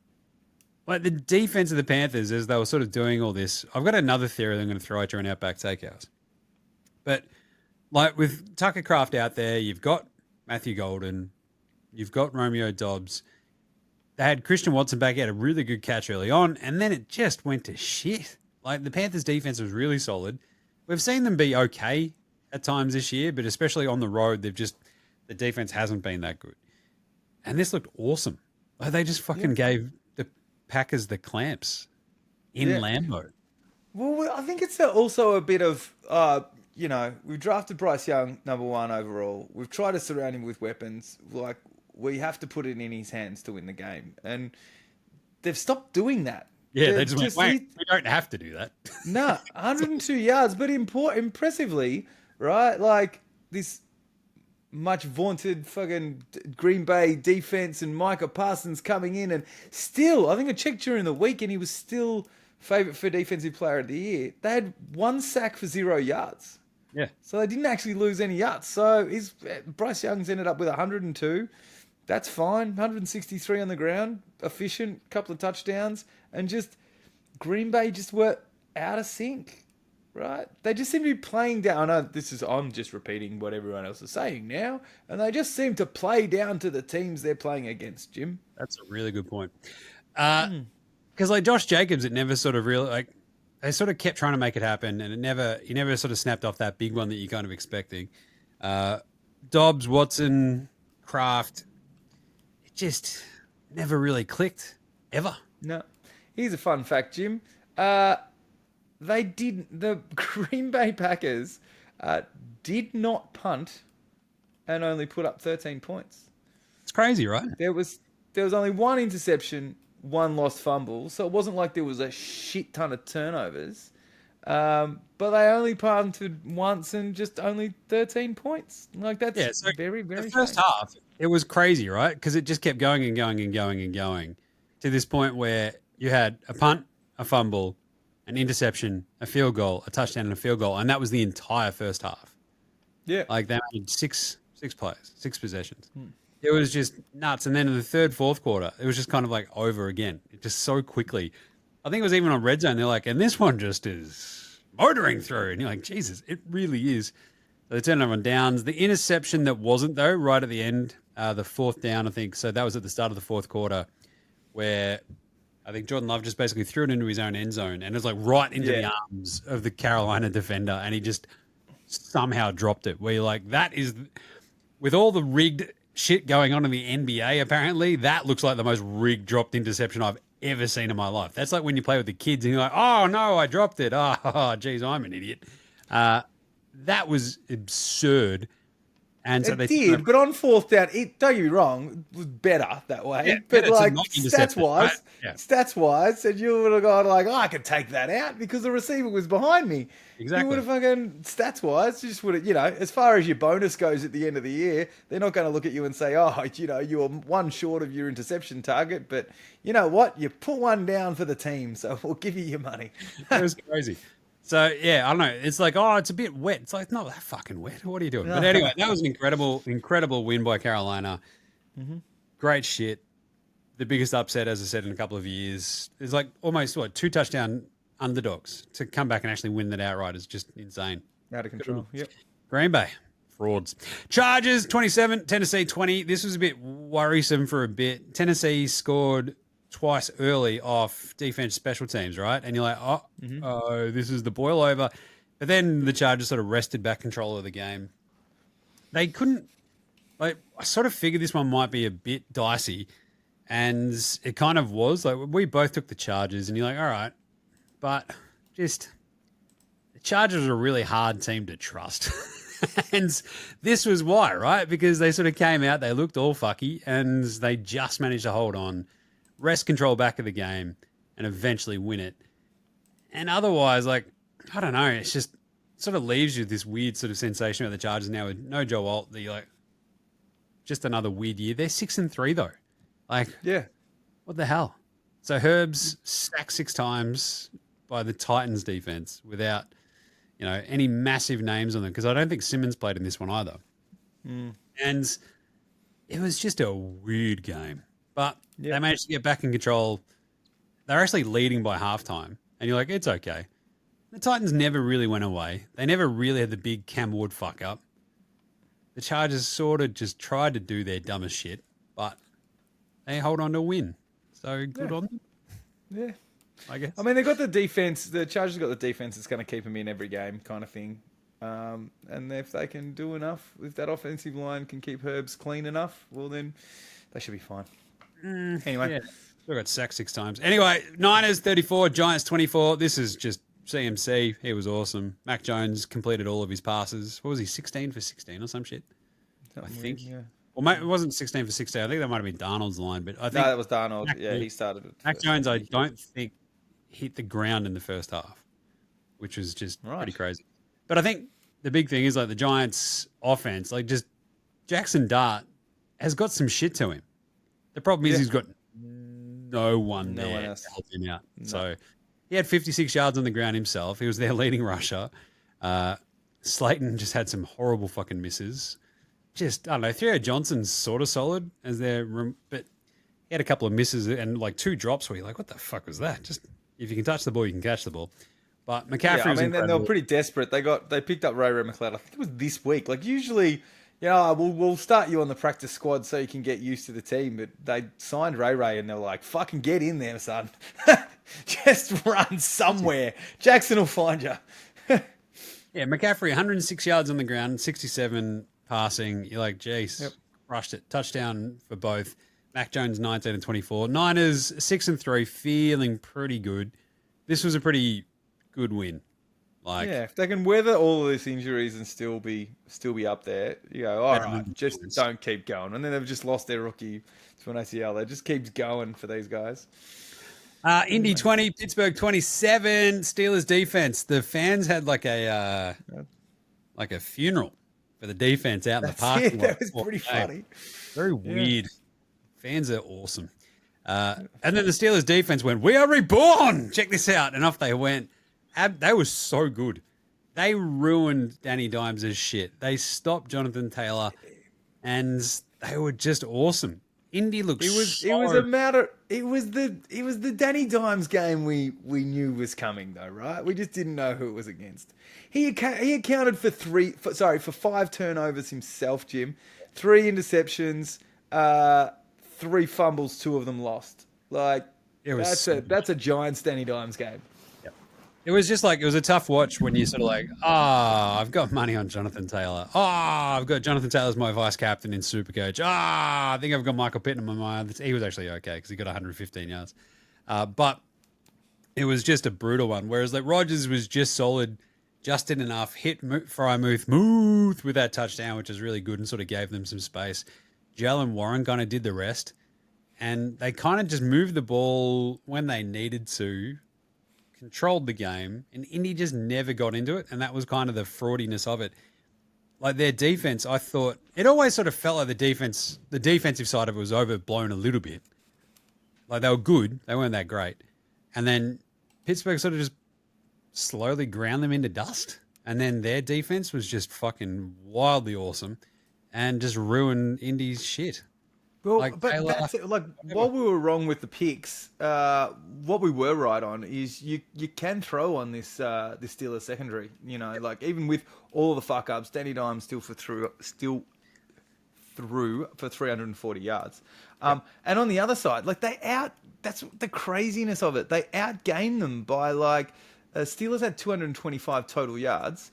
like the defense of the Panthers, as they were sort of doing all this, I've got another theory that I'm going to throw at you on Outback Takehouse. But like with Tucker Kraft out there, you've got Matthew Golden, you've got Romeo Dobbs. They had Christian Watson back. He had a really good catch early on, and then it just went to shit. Like the Panthers' defense was really solid. We've seen them be okay at times this year, but especially on the road, the defense hasn't been that good. And this looked awesome. Like they just fucking gave the Packers the clamps in Lambeau. Well, I think it's also a bit of, we've drafted Bryce Young number 1 overall. We've tried to surround him with weapons. Like, we have to put it in his hands to win the game. And they've stopped doing that. Yeah, they just went, wait, we don't have to do that. No, 102 yards, but impressively, right? Like, this much vaunted fucking Green Bay defense and Micah Parsons coming in, and still, I think I checked during the week and he was still favourite for Defensive Player of the Year. They had 1 sack for 0 yards. Yeah. So they didn't actually lose any yards. So Bryce Young's ended up with 102. That's fine. 163 on the ground. Efficient. Couple of touchdowns. And just Green Bay just were out of sync. Right? They just seem to be playing down. I know I'm just repeating what everyone else is saying now. And they just seem to play down to the teams they're playing against, Jim. That's a really good point. Because like Josh Jacobs, it never sort of really they sort of kept trying to make it happen, and he never sort of snapped off that big one that you're kind of expecting. Dobbs, Watson, Kraft, it just never really clicked ever. No. Here's a fun fact, Jim. The Green Bay Packers did not punt and only put up 13 points. It's crazy, right? There was only 1 interception, 1 lost fumble, so it wasn't like there was a shit ton of turnovers. But they only punted once and just only 13 points. Like that's very, very. The first half, it was crazy, right? Because it just kept going and going and going and going to this point where you had a punt, a fumble, an interception, a field goal, a touchdown, and a field goal, and that was the entire first half. Yeah, like they made six plays, 6 possessions. It was just nuts. And then in the third, fourth quarter, it was just kind of like over again. It just so quickly. I think it was even on Red Zone. They're like, and this one just is motoring through. And you're like, Jesus, it really is. So they turned over on downs. The interception that wasn't, though, right at the end, the 4th down, I think. So that was at the start of the 4th quarter where I think Jordan Love just basically threw it into his own end zone. And it was like right into the arms of the Carolina defender. And he just somehow dropped it. Where you're like, that is, with all the rigged shit going on in the NBA, apparently, that looks like the most rigged dropped interception I've ever seen in my life. That's like when you play with the kids and you're like, oh, no, I dropped it. Oh, geez, I'm an idiot. That was absurd. And so it did, but on 4th down, don't get me wrong, it was better that way. Yeah, but like stats-wise, stats-wise, and you would have gone like, oh, I could take that out because the receiver was behind me. Exactly. You would have fucking, stats-wise, you just would have, as far as your bonus goes at the end of the year, they're not going to look at you and say, oh, you were 1 short of your interception target, but you know what? You put 1 down for the team, so we'll give you your money. It was crazy. So, yeah, I don't know. It's like, oh, it's a bit wet. It's like, not that fucking wet. What are you doing? But anyway, that was an incredible win by Carolina. Mm-hmm. Great shit. The biggest upset, as I said, in a couple of years. It's like almost, 2 touchdown underdogs. To come back and actually win that outright is just insane. Out of control. Yep. Green Bay. Frauds. Chargers, 27. Tennessee, 20. This was a bit worrisome for a bit. Tennessee scored twice early off defense special teams, right? And you're like, oh, this is the boil over. But then the Chargers sort of wrested back control of the game. They couldn't, I sort of figured this one might be a bit dicey, and it kind of was. Like, we both took the Chargers, and you're like, all right, but just the Chargers are a really hard team to trust. And this was why, right? Because they sort of came out, they looked all fucky, and they just managed to hold on, wrest control back of the game, and eventually win it. And otherwise, I don't know, it's just sort of leaves you with this weird sort of sensation about the Chargers now with no Joe Alt. Just another weird year. They're 6-3 though. What the hell? So Herb's sacked 6 times by the Titans defense without, any massive names on them, because I don't think Simmons played in this one either. And it was just a weird game. But they managed to get back in control. They're actually leading by halftime. And you're like, it's okay. The Titans never really went away. They never really had the big Cam Wood fuck up. The Chargers sort of just tried to do their dumbest shit, but they hold on to a win. So good on them. Yeah. I guess. I mean, they got the defense. The Chargers got the defense that's going to keep them in every game, kind of thing. And if they can do enough, if that offensive line can keep Herbs clean enough, well, then they should be fine. Anyway. Yeah. Still got sacked 6 times. Anyway, Niners 34, Giants 24. This is just CMC. He was awesome. Mac Jones completed all of his passes. What was he, 16 for 16 or some shit? Something I think. weird, yeah. Well, it wasn't 16 for 16. I think that might have been Darnold's line. But I think No, that was Darnold. He started it. Mac Jones, I don't think, hit the ground in the first half, which was just pretty crazy. But I think the big thing is like the Giants' offense, like just Jackson Dart has got some shit to him. The problem is he's got no one there to help him out. No. So he had 56 yards on the ground himself. He was their leading rusher. Slayton just had some horrible fucking misses. Just, I don't know, Theo Johnson's sort of solid as their room, but he had a couple of misses and like 2 drops where you're like, what the fuck was that? Just, if you can touch the ball, you can catch the ball. But McCaffrey was incredible. They were pretty desperate. They picked up Ray McLeod. I think it was this week. Like usually, we'll start you on the practice squad so you can get used to the team. But they signed Ray and they were like, fucking get in there, son. Just run somewhere. Jackson will find you. Yeah, McCaffrey, 106 yards on the ground, 67 passing. You're like, geez, crushed it. Touchdown for both. Mac Jones, 19 and 24. Niners, 6 and 3, feeling pretty good. This was a pretty good win. Like, yeah, if they can weather all of these injuries and still be up there, you go, all right, just don't keep going. And then they've just lost their rookie to an ACL. They just keeps going for these guys. Indy 20, Pittsburgh 27, Steelers defense. The fans had like a funeral for the defense out in the parking lot. That was pretty funny. Very weird. Fans are awesome. And then the Steelers defense went, we are reborn. Check this out. And off they went. They were so good. They ruined Danny Dimes' shit. They stopped Jonathan Taylor and they were just awesome. Indy looks It was the Danny Dimes game we knew was coming though, right? We just didn't know who it was against. He accounted for 5 turnovers himself, Jim. 3 interceptions, 3 fumbles, 2 of them lost. Like that's a Giants Danny Dimes game. It was just like, it was a tough watch when you sort of like, I've got money on Jonathan Taylor. I've got Jonathan Taylor as my vice captain in Supercoach. I think I've got Michael Pittman on my mind. He was actually okay because he got 115 yards. But it was just a brutal one. Whereas like Rodgers was just solid, just did enough, hit Frymouth with that touchdown, which was really good and sort of gave them some space. Jalen Warren kind of did the rest. And they kind of just moved the ball when they needed to, controlled the game, and Indy just never got into it, and that was kind of the fraudiness of it. Like their defense, I thought it always sort of felt like the defensive side of it was overblown a little bit. Like they were good, they weren't that great, and then Pittsburgh sort of just slowly ground them into dust, and then their defense was just fucking wildly awesome, and just ruined Indy's shit. Well, like, that's it. Like, while we were wrong with the picks, what we were right on is you can throw on this Steelers secondary. You know, like even with all the fuck ups, Danny Dimes still threw for 340 yards. And on the other side, like that's the craziness of it. They outgained them by like Steelers had 225 total yards.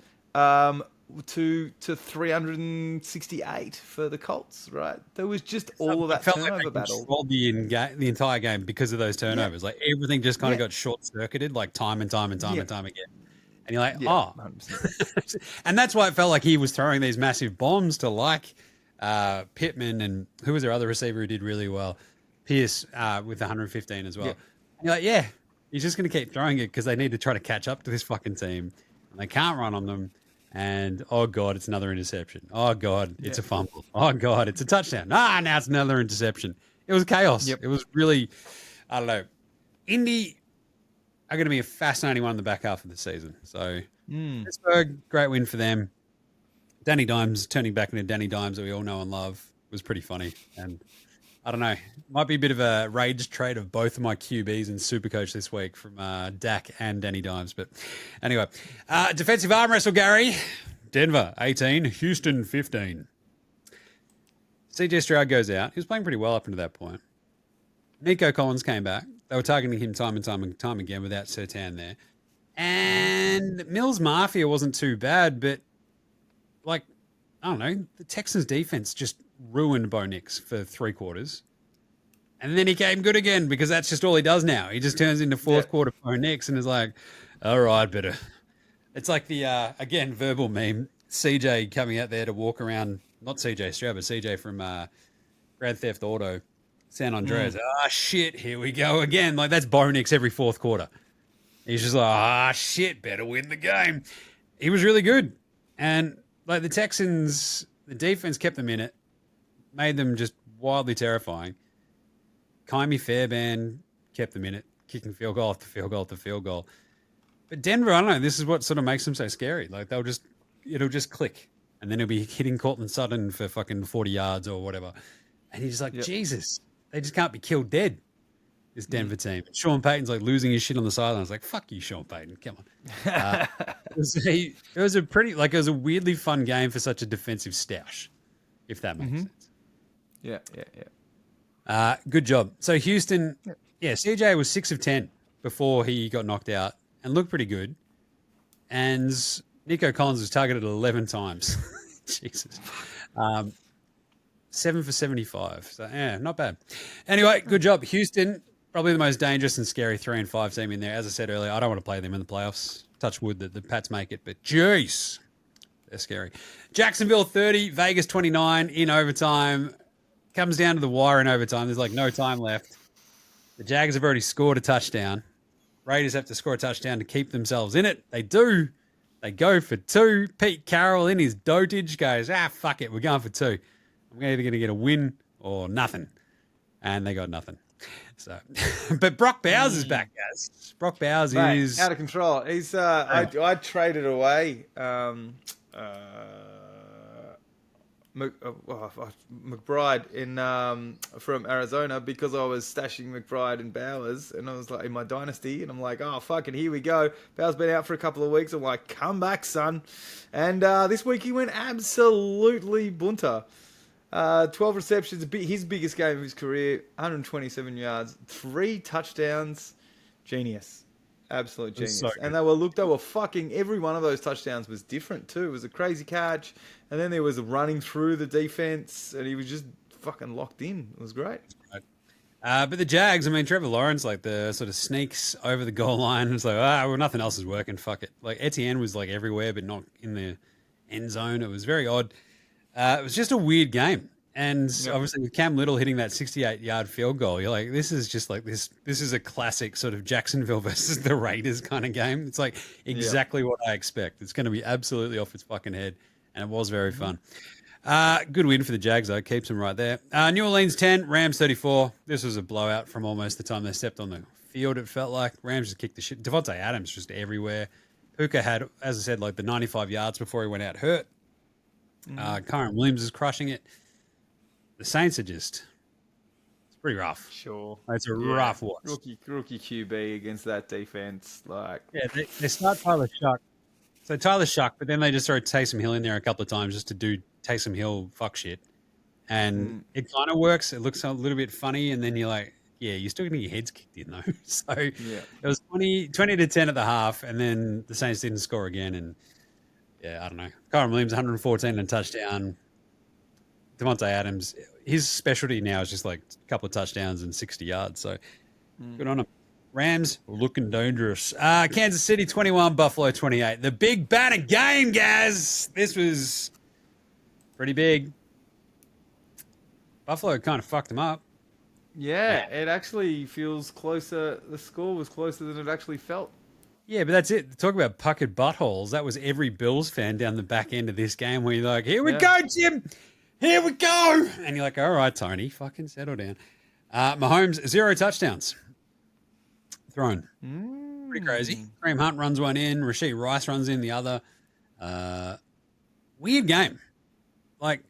To 368 for the Colts, right? There was just all of that turnover battle. The entire game because of those turnovers. Like everything just kind of got short circuited, like time and time again. And you're like, 100%. And that's why it felt like he was throwing these massive bombs to like Pittman and who was their other receiver who did really well, Pierce with 115 as well. Yeah. And you're like, he's just going to keep throwing it because they need to try to catch up to this fucking team. And they can't run on them. And, oh, God, it's another interception. Oh, God, it's a fumble. Oh, God, it's a touchdown. Now it's another interception. It was chaos. It was really, I don't know. Indy are going to be a fascinating one in the back half of the season. So, Pittsburgh, great win for them. Danny Dimes turning back into Danny Dimes that we all know and love was pretty funny. And I don't know, might be a bit of a rage trade of both of my QBs in Supercoach this week from Dak and Danny Dimes. But anyway, defensive arm wrestle, Gary. Denver 18, Houston 15. CJ Stroud goes out. He was playing pretty well up until that point. Nico Collins came back, They were targeting him time and time again without Surtan there. And Mills Mafia wasn't too bad, but like, I don't know, the Texans defense just ruined Bo Nix for 3 quarters. And then he came good again because that's just all he does now. He just turns into fourth quarter Bo Nix and is like, all right, better. It's like the, again, verbal meme, CJ coming out there to walk around, not CJ Stroud, but CJ from Grand Theft Auto, San Andreas. Shit, here we go again. Like, that's Bo Nix every fourth quarter. He's just like, shit, better win the game. He was really good. And, like, the Texans, the defense kept them in it, made them just wildly terrifying. Kaimi Fairbairn kept them in it, kicking field goal after field goal after field goal. But Denver, I don't know, this is what sort of makes them so scary. Like, it'll just click. And then he'll be hitting Cortland Sutton for fucking 40 yards or whatever. And he's just like, Jesus, they just can't be killed dead. This Denver team. Sean Payton's like losing his shit on the sidelines. Like, fuck you, Sean Payton. Come on. It was a weirdly fun game for such a defensive stoush, if that makes sense. Yeah. Good job. So Houston, CJ was 6 of 10 before he got knocked out and looked pretty good. And Nico Collins was targeted 11 times. Jesus. 7 for 75. So, not bad. Anyway, good job. Houston, probably the most dangerous and scary 3 and 5 team in there. As I said earlier, I don't want to play them in the playoffs. Touch wood that the Pats make it, but jeez, they're scary. Jacksonville 30, Vegas 29 in overtime. Comes down to the wire in overtime. There's like no time left. The Jags have already scored a touchdown. Raiders have to score a touchdown to keep themselves in it. They do. They go for 2. Pete Carroll in his dotage goes, fuck it, we're going for 2. I'm either going to get a win or nothing. And they got nothing. So, but Brock Bowers is back, guys. Brock Bowers is out of control. He's I traded away McBride from Arizona because I was stashing McBride and Bowers, and I was like in my dynasty, and I'm like, oh fucking here we go. Bowers been out for a couple of weeks. I'm like, come back, son. And this week he went absolutely bunter. 12 receptions, his biggest game of his career, 127 yards, 3 touchdowns. Genius. Absolute genius. So and they were fucking, every one of those touchdowns was different too. It was a crazy catch. And then there was a running through the defense, and he was just fucking locked in. It was great. But the Jags, I mean, Trevor Lawrence, like the sort of sneaks over the goal line. It's like, well, nothing else is working. Fuck it. Like Etienne was like everywhere, but not in the end zone. It was very odd. It was just a weird game. And obviously with Cam Little hitting that 68-yard field goal, you're like, this is just like this is a classic sort of Jacksonville versus the Raiders kind of game. It's like exactly what I expect. It's going to be absolutely off its fucking head. And it was very fun. Good win for the Jags, though. Keeps them right there. New Orleans 10, Rams 34. This was a blowout from almost the time they stepped on the field, it felt like. Rams just kicked the shit. Devontae Adams just everywhere. Puka had, as I said, like the 95 yards before he went out hurt. Kyron Williams is crushing it. The Saints are just, it's pretty rough. Sure. It's a rough watch. Rookie QB against that defense. They start Tyler Shuck. So Tyler Shuck, but then they just throw Taysom Hill in there a couple of times just to do Taysom Hill fuck shit. And it kind of works. It looks a little bit funny. And then you're like, you're still getting your heads kicked in, though. So it was 20-10 at the half. And then the Saints didn't score again. And I don't know. Kyron Williams, 114 and a touchdown. Devontae Adams, his specialty now is just like a couple of touchdowns and 60 yards. So good on him. Rams looking dangerous. Kansas City 21, Buffalo 28. The big banner game, guys. This was pretty big. Buffalo kind of fucked them up. Yeah, it actually feels closer. The score was closer than it actually felt. Yeah, but that's it. Talk about puckered buttholes. That was every Bills fan down the back end of this game where you're like, here we go, Jim. Here we go. And you're like, all right, Tony, fucking settle down. Mahomes, 0 touchdowns thrown. Pretty crazy. Kareem Hunt runs one in. Rashee Rice runs in the other. Weird game. Like,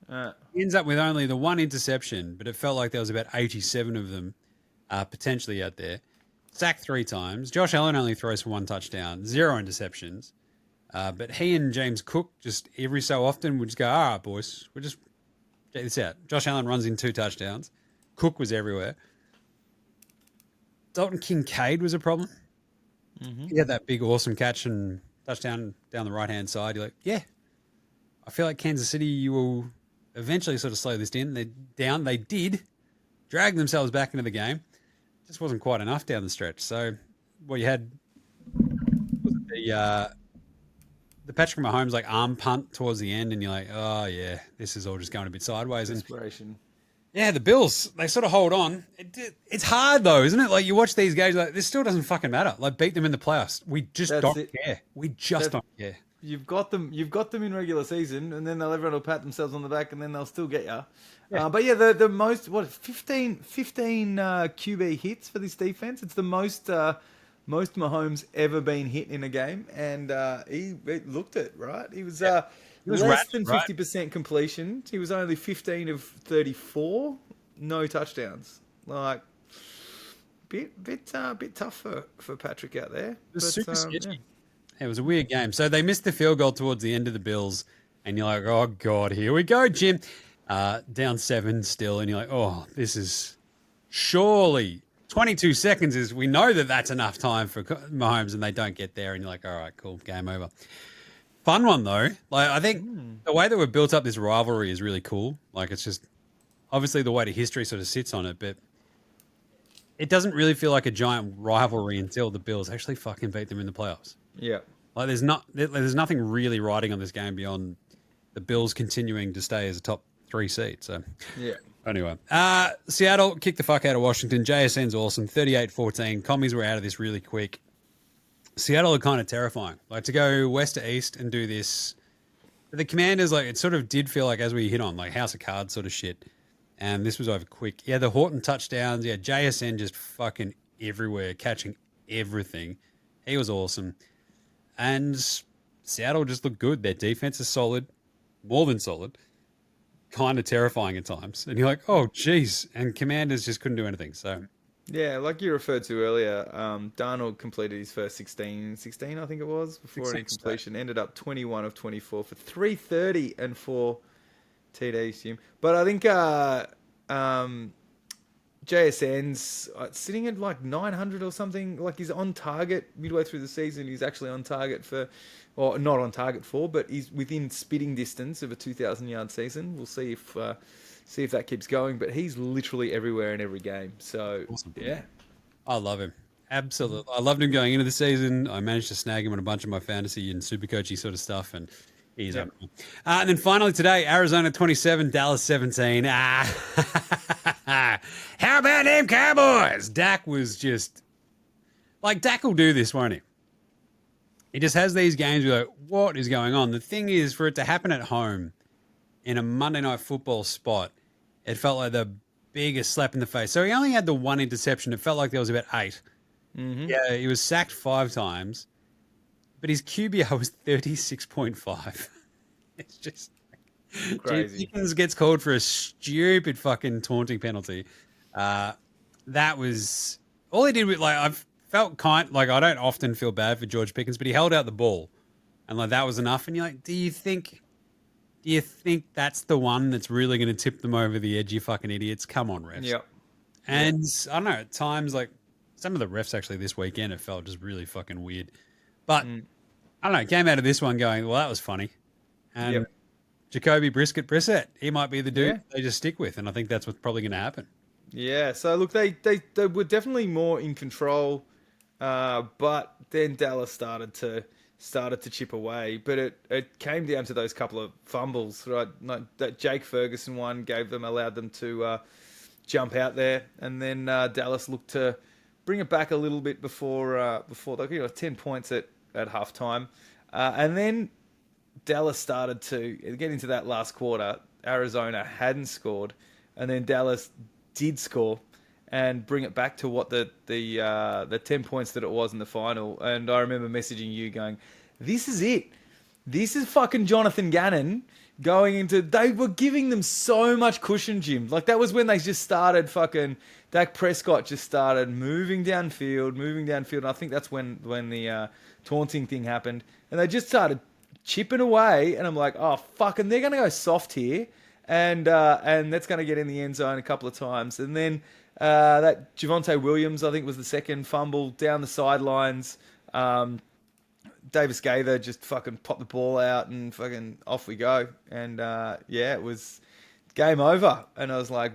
he ends up with only the 1 interception, but it felt like there was about 87 of them potentially out there. Sacked 3 times. Josh Allen only throws for 1 touchdown. 0 interceptions. But he and James Cook just every so often would just go, all right, boys, we'll just check this out. Josh Allen runs in 2 touchdowns. Cook was everywhere. Dalton Kincaid was a problem. He had that big, awesome catch and touchdown down the right-hand side. You're like, yeah, I feel like Kansas City, you will eventually sort of slow this down. They did drag themselves back into the game. Just wasn't quite enough down the stretch. So, you had was it the Patrick Mahomes like arm punt towards the end, and you're like, oh yeah, this is all just going a bit sideways. Inspiration. Yeah, the Bills, they sort of hold on. It's hard though, isn't it? Like you watch these games, like this still doesn't fucking matter. Like beat them in the playoffs. We just don't care. We just don't care. You've got them in regular season, and then everyone will pat themselves on the back, and then they'll still get you. Yeah. But yeah, the most 15 QB hits for this defense. It's the most Mahomes ever been hit in a game, and he looked it right. He was less than 50% completion. He was only 15 of 34, no touchdowns. Like bit tough for Patrick out there. It was super sketchy. It was a weird game. So they missed the field goal towards the end of the Bills, and you're like, oh god, here we go, Jim. Down 7 still, and you're like, oh, this is surely 22 seconds is. We know that's enough time for Mahomes, and they don't get there, and you're like, all right, cool, game over. Fun one though. Like I think the way that we've built up this rivalry is really cool. Like it's just obviously the way the history sort of sits on it, but it doesn't really feel like a giant rivalry until the Bills actually fucking beat them in the playoffs. Yeah. Like there's nothing really riding on this game beyond the Bills continuing to stay as a top 3 seed. So yeah. Anyway, Seattle kicked the fuck out of Washington. JSN's awesome. 38-14. Commies were out of this really quick. Seattle are kind of terrifying. Like to go west to east and do this. The Commanders, like it sort of did feel like, as we hit on, like House of Cards sort of shit. And this was over quick. Yeah, the Horton touchdowns. Yeah, JSN just fucking everywhere, catching everything. He was awesome. And Seattle just looked good. Their defense is solid, more than solid, kind of terrifying at times. And you're like, oh, geez. And Commanders just couldn't do anything. So, yeah, like you referred to earlier, Darnold completed his first 16, I think it was, before any completion. Ended up 21 of 24 for 330 and 4 TDs, Jim. But I think JSN's sitting at like 900 or something. Like he's on target midway through the season. He's actually on target for, or not on target for, but he's within spitting distance of a 2,000-yard season. We'll see if that keeps going. But he's literally everywhere in every game. So awesome. Yeah, I love him. Absolutely, I loved him going into the season. I managed to snag him on a bunch of my fantasy and Supercoachy sort of stuff, and he's up. And then finally today, Arizona 27, Dallas 17. How about them Cowboys? Dak was just like, Dak will do this, won't he? He just has these games where you're like, what is going on? The thing is, for it to happen at home in a Monday Night Football spot, it felt like the biggest slap in the face. So he only had the one interception. It felt like there was about 8. Mm-hmm. Yeah, he was sacked 5 times, but his QBR was 36.5. It's just crazy. Dickens gets called for a stupid fucking taunting penalty. That was all he did with, like, I've felt I don't often feel bad for George Pickens, but he held out the ball and like that was enough. And you're like, do you think that's the one that's really going to tip them over the edge, you fucking idiots? Come on, refs. Yep. And I don't know, at times, like some of the refs actually this weekend, it felt just really fucking weird. But I don't know, came out of this one going, well, that was funny. And Jacoby Brissett, he might be the dude they just stick with. And I think that's what's probably going to happen. Yeah. So look, they were definitely more in control, but then Dallas started to chip away. But it came down to those couple of fumbles, right? Like that Jake Ferguson one allowed them to jump out there, and then Dallas looked to bring it back a little bit before they 10 points at halftime, and then Dallas started to get into that last quarter. Arizona hadn't scored, and then Dallas did score and bring it back to what the 10 points that it was in the final. And I remember messaging you going, this is it. This is fucking Jonathan Gannon going into... They were giving them so much cushion, Jim. Like, that was when they just started fucking... Dak Prescott just started moving downfield. And I think that's when the taunting thing happened. And they just started chipping away. And I'm like, oh, fucking, they're going to go soft here. and that's going to get in the end zone a couple of times. And then that Javonte Williams, I think, was the second fumble down the sidelines. Davis Gaither just fucking popped the ball out and fucking off we go. And it was game over. And I was like,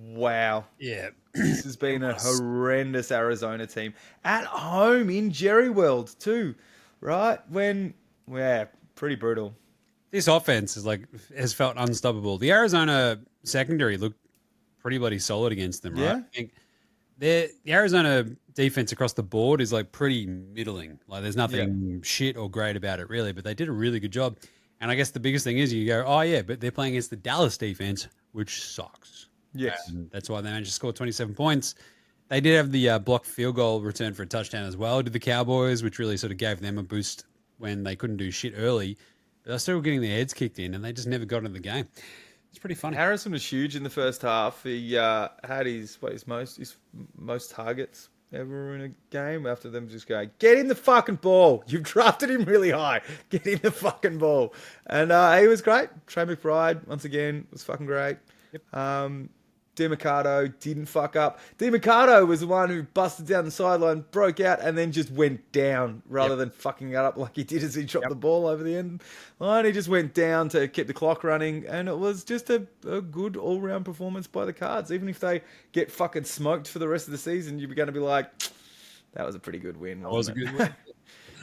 wow. Yeah. This has been a horrendous Arizona team. At home in Jerry World too, right? Pretty brutal. This offense has felt unstoppable. The Arizona secondary looked pretty bloody solid against them, right? Yeah. I think the Arizona defense across the board is pretty middling. There's nothing shit or great about it really, but they did a really good job. And I guess the biggest thing is you go, oh yeah, but they're playing against the Dallas defense, which sucks. Yes. And that's why they managed to score 27 points. They did have the blocked field goal return for a touchdown as well to the Cowboys, which really sort of gave them a boost when they couldn't do shit early. But they're still getting their heads kicked in, and they just never got into the game. It's pretty funny. Harrison was huge in the first half. He had his most targets ever in a game after them just going, get him the fucking ball. You've drafted him really high. Get him the fucking ball. And he was great. Trey McBride, once again, was fucking great. Yep. DeMarcado didn't fuck up. DeMarcado was the one who busted down the sideline, broke out, and then just went down rather than fucking it up like he did as he dropped the ball over the end line. He just went down to keep the clock running, and it was just a good all-round performance by the Cards. Even if they get fucking smoked for the rest of the season, you're going to be like, that was a pretty good win. That was a good win.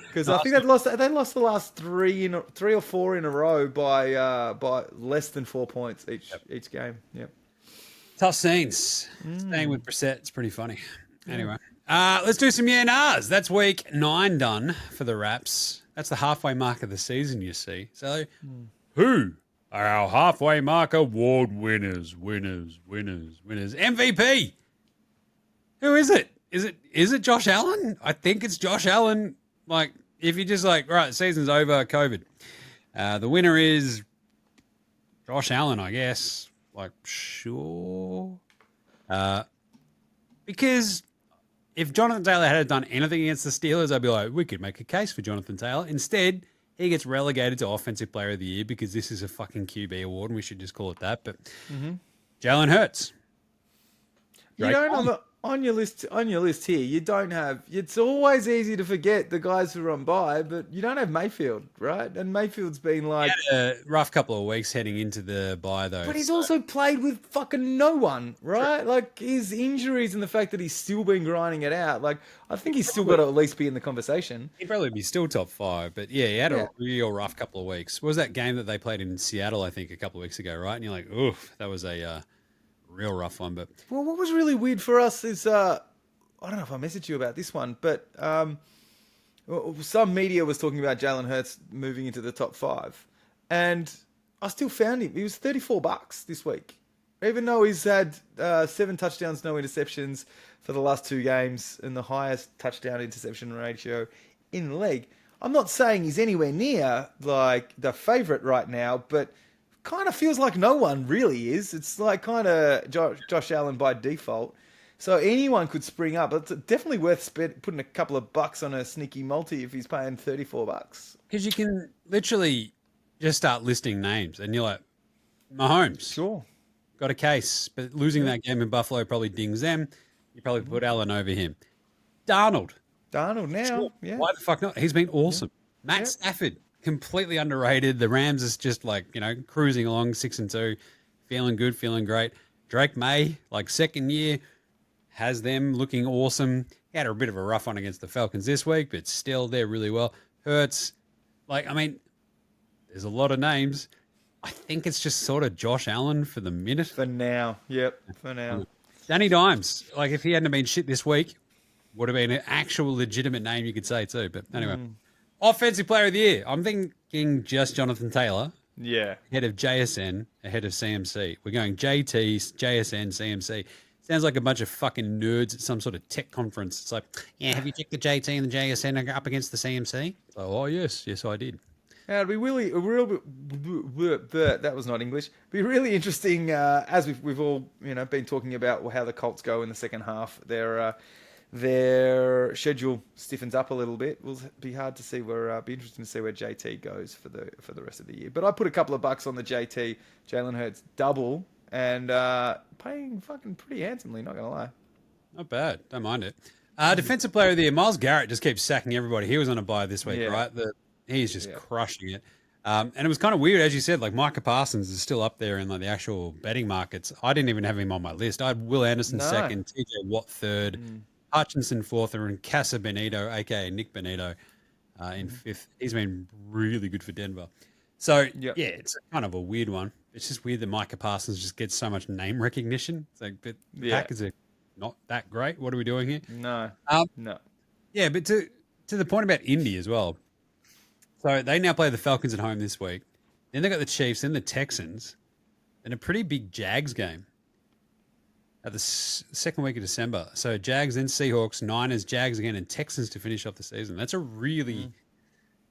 Because I think they lost the last three or four in a row by less than 4 points each game. Yep. Tough scenes. Staying with Brissett, it's pretty funny. Anyway, let's do some yeah-nahs. That's week 9 done for the Raps. That's the halfway mark of the season, you see. So, who are our halfway mark award winners? MVP. Who is it? Is it Josh Allen? I think it's Josh Allen. If you're just right, the season's over, COVID. The winner is Josh Allen, I guess. Sure. Because if Jonathan Taylor had done anything against the Steelers, I'd be like, we could make a case for Jonathan Taylor. Instead, he gets relegated to Offensive Player of the Year because this is a fucking QB award and we should just call it that. But Jalen Hurts. You don't on your list here, you don't have. It's always easy to forget the guys who are on bye, but you don't have Mayfield, right? And Mayfield's been He had a rough couple of weeks heading into the bye, though. But he's also played with fucking no one, right? True. His injuries and the fact that he's still been grinding it out. I think he's still got to at least be in the conversation. He'd probably be still top 5, but he had a real rough couple of weeks. What was that game that they played in Seattle, I think, a couple of weeks ago, right? And you're like, oof, that was a real rough one. But well, what was really weird for us is I don't know if I messaged you about this one, but some media was talking about Jalen Hurts moving into the top 5, and I still found him. He was $34 this week, even though he's had 7 touchdowns, no interceptions for the last 2 games, and the highest touchdown interception ratio in the league. I'm not saying he's anywhere near the favorite right now, but kind of feels like no one really is. It's kind of Josh Allen by default. So anyone could spring up. It's definitely worth putting a couple of bucks on a sneaky multi if he's paying $34. Because you can literally just start listing names, and you're like, Mahomes. Sure. Got a case, but losing that game in Buffalo probably dings them. You probably put Allen over him. Darnold now, sure. yeah. Why the fuck not? He's been awesome. Yeah. Matt Stafford, completely underrated. The Rams is just cruising along 6-2, feeling good, feeling great. Drake May, second year, has them looking awesome. He had a bit of a rough one against the Falcons this week, but still they're really well. Hurts, there's a lot of names. I think it's just sort of Josh Allen for the minute. For now. Yep, for now. Danny Dimes, if he hadn't been shit this week, would have been an actual legitimate name you could say too. But anyway, Offensive Player of the Year. I'm thinking just Jonathan Taylor. Yeah. Ahead of JSN, ahead of CMC. We're going JT, JSN, CMC. Sounds like a bunch of fucking nerds at some sort of tech conference. It's like, have you checked the JT and the JSN up against the CMC? Oh, yes, I did. It'd be really, that was not English. Be really interesting, as we've all been talking about how the Colts go in the second half. They're their schedule stiffens up a little bit. Will be hard to see where. Be interesting to see where JT goes for the rest of the year. But I put a couple of bucks on the JT Jalen Hurts double and paying fucking pretty handsomely. Not gonna lie. Not bad. Don't mind it. Defensive player of the year, Myles Garrett just keeps sacking everybody. He was on a bye this week, right? He's just crushing it. And it was kind of weird, as you said, like Micah Parsons is still up there in like the actual betting markets. I didn't even have him on my list. I had Will Anderson second, TJ Watt third, Hutchinson fourth, and Casa Benito, aka Nick Benito, in fifth. He's been really good for Denver. So, yeah, it's kind of a weird one. It's just weird that Micah Parsons just gets so much name recognition. It's like, but the Packers are not that great. What are we doing here? No. No. Yeah, but to the point about Indy as well. So they now play the Falcons at home this week. Then they got the Chiefs, then the Texans, and a pretty big Jags game at the second week of December. So Jags, then Seahawks, Niners, Jags again, and Texans to finish off the season. That's a really,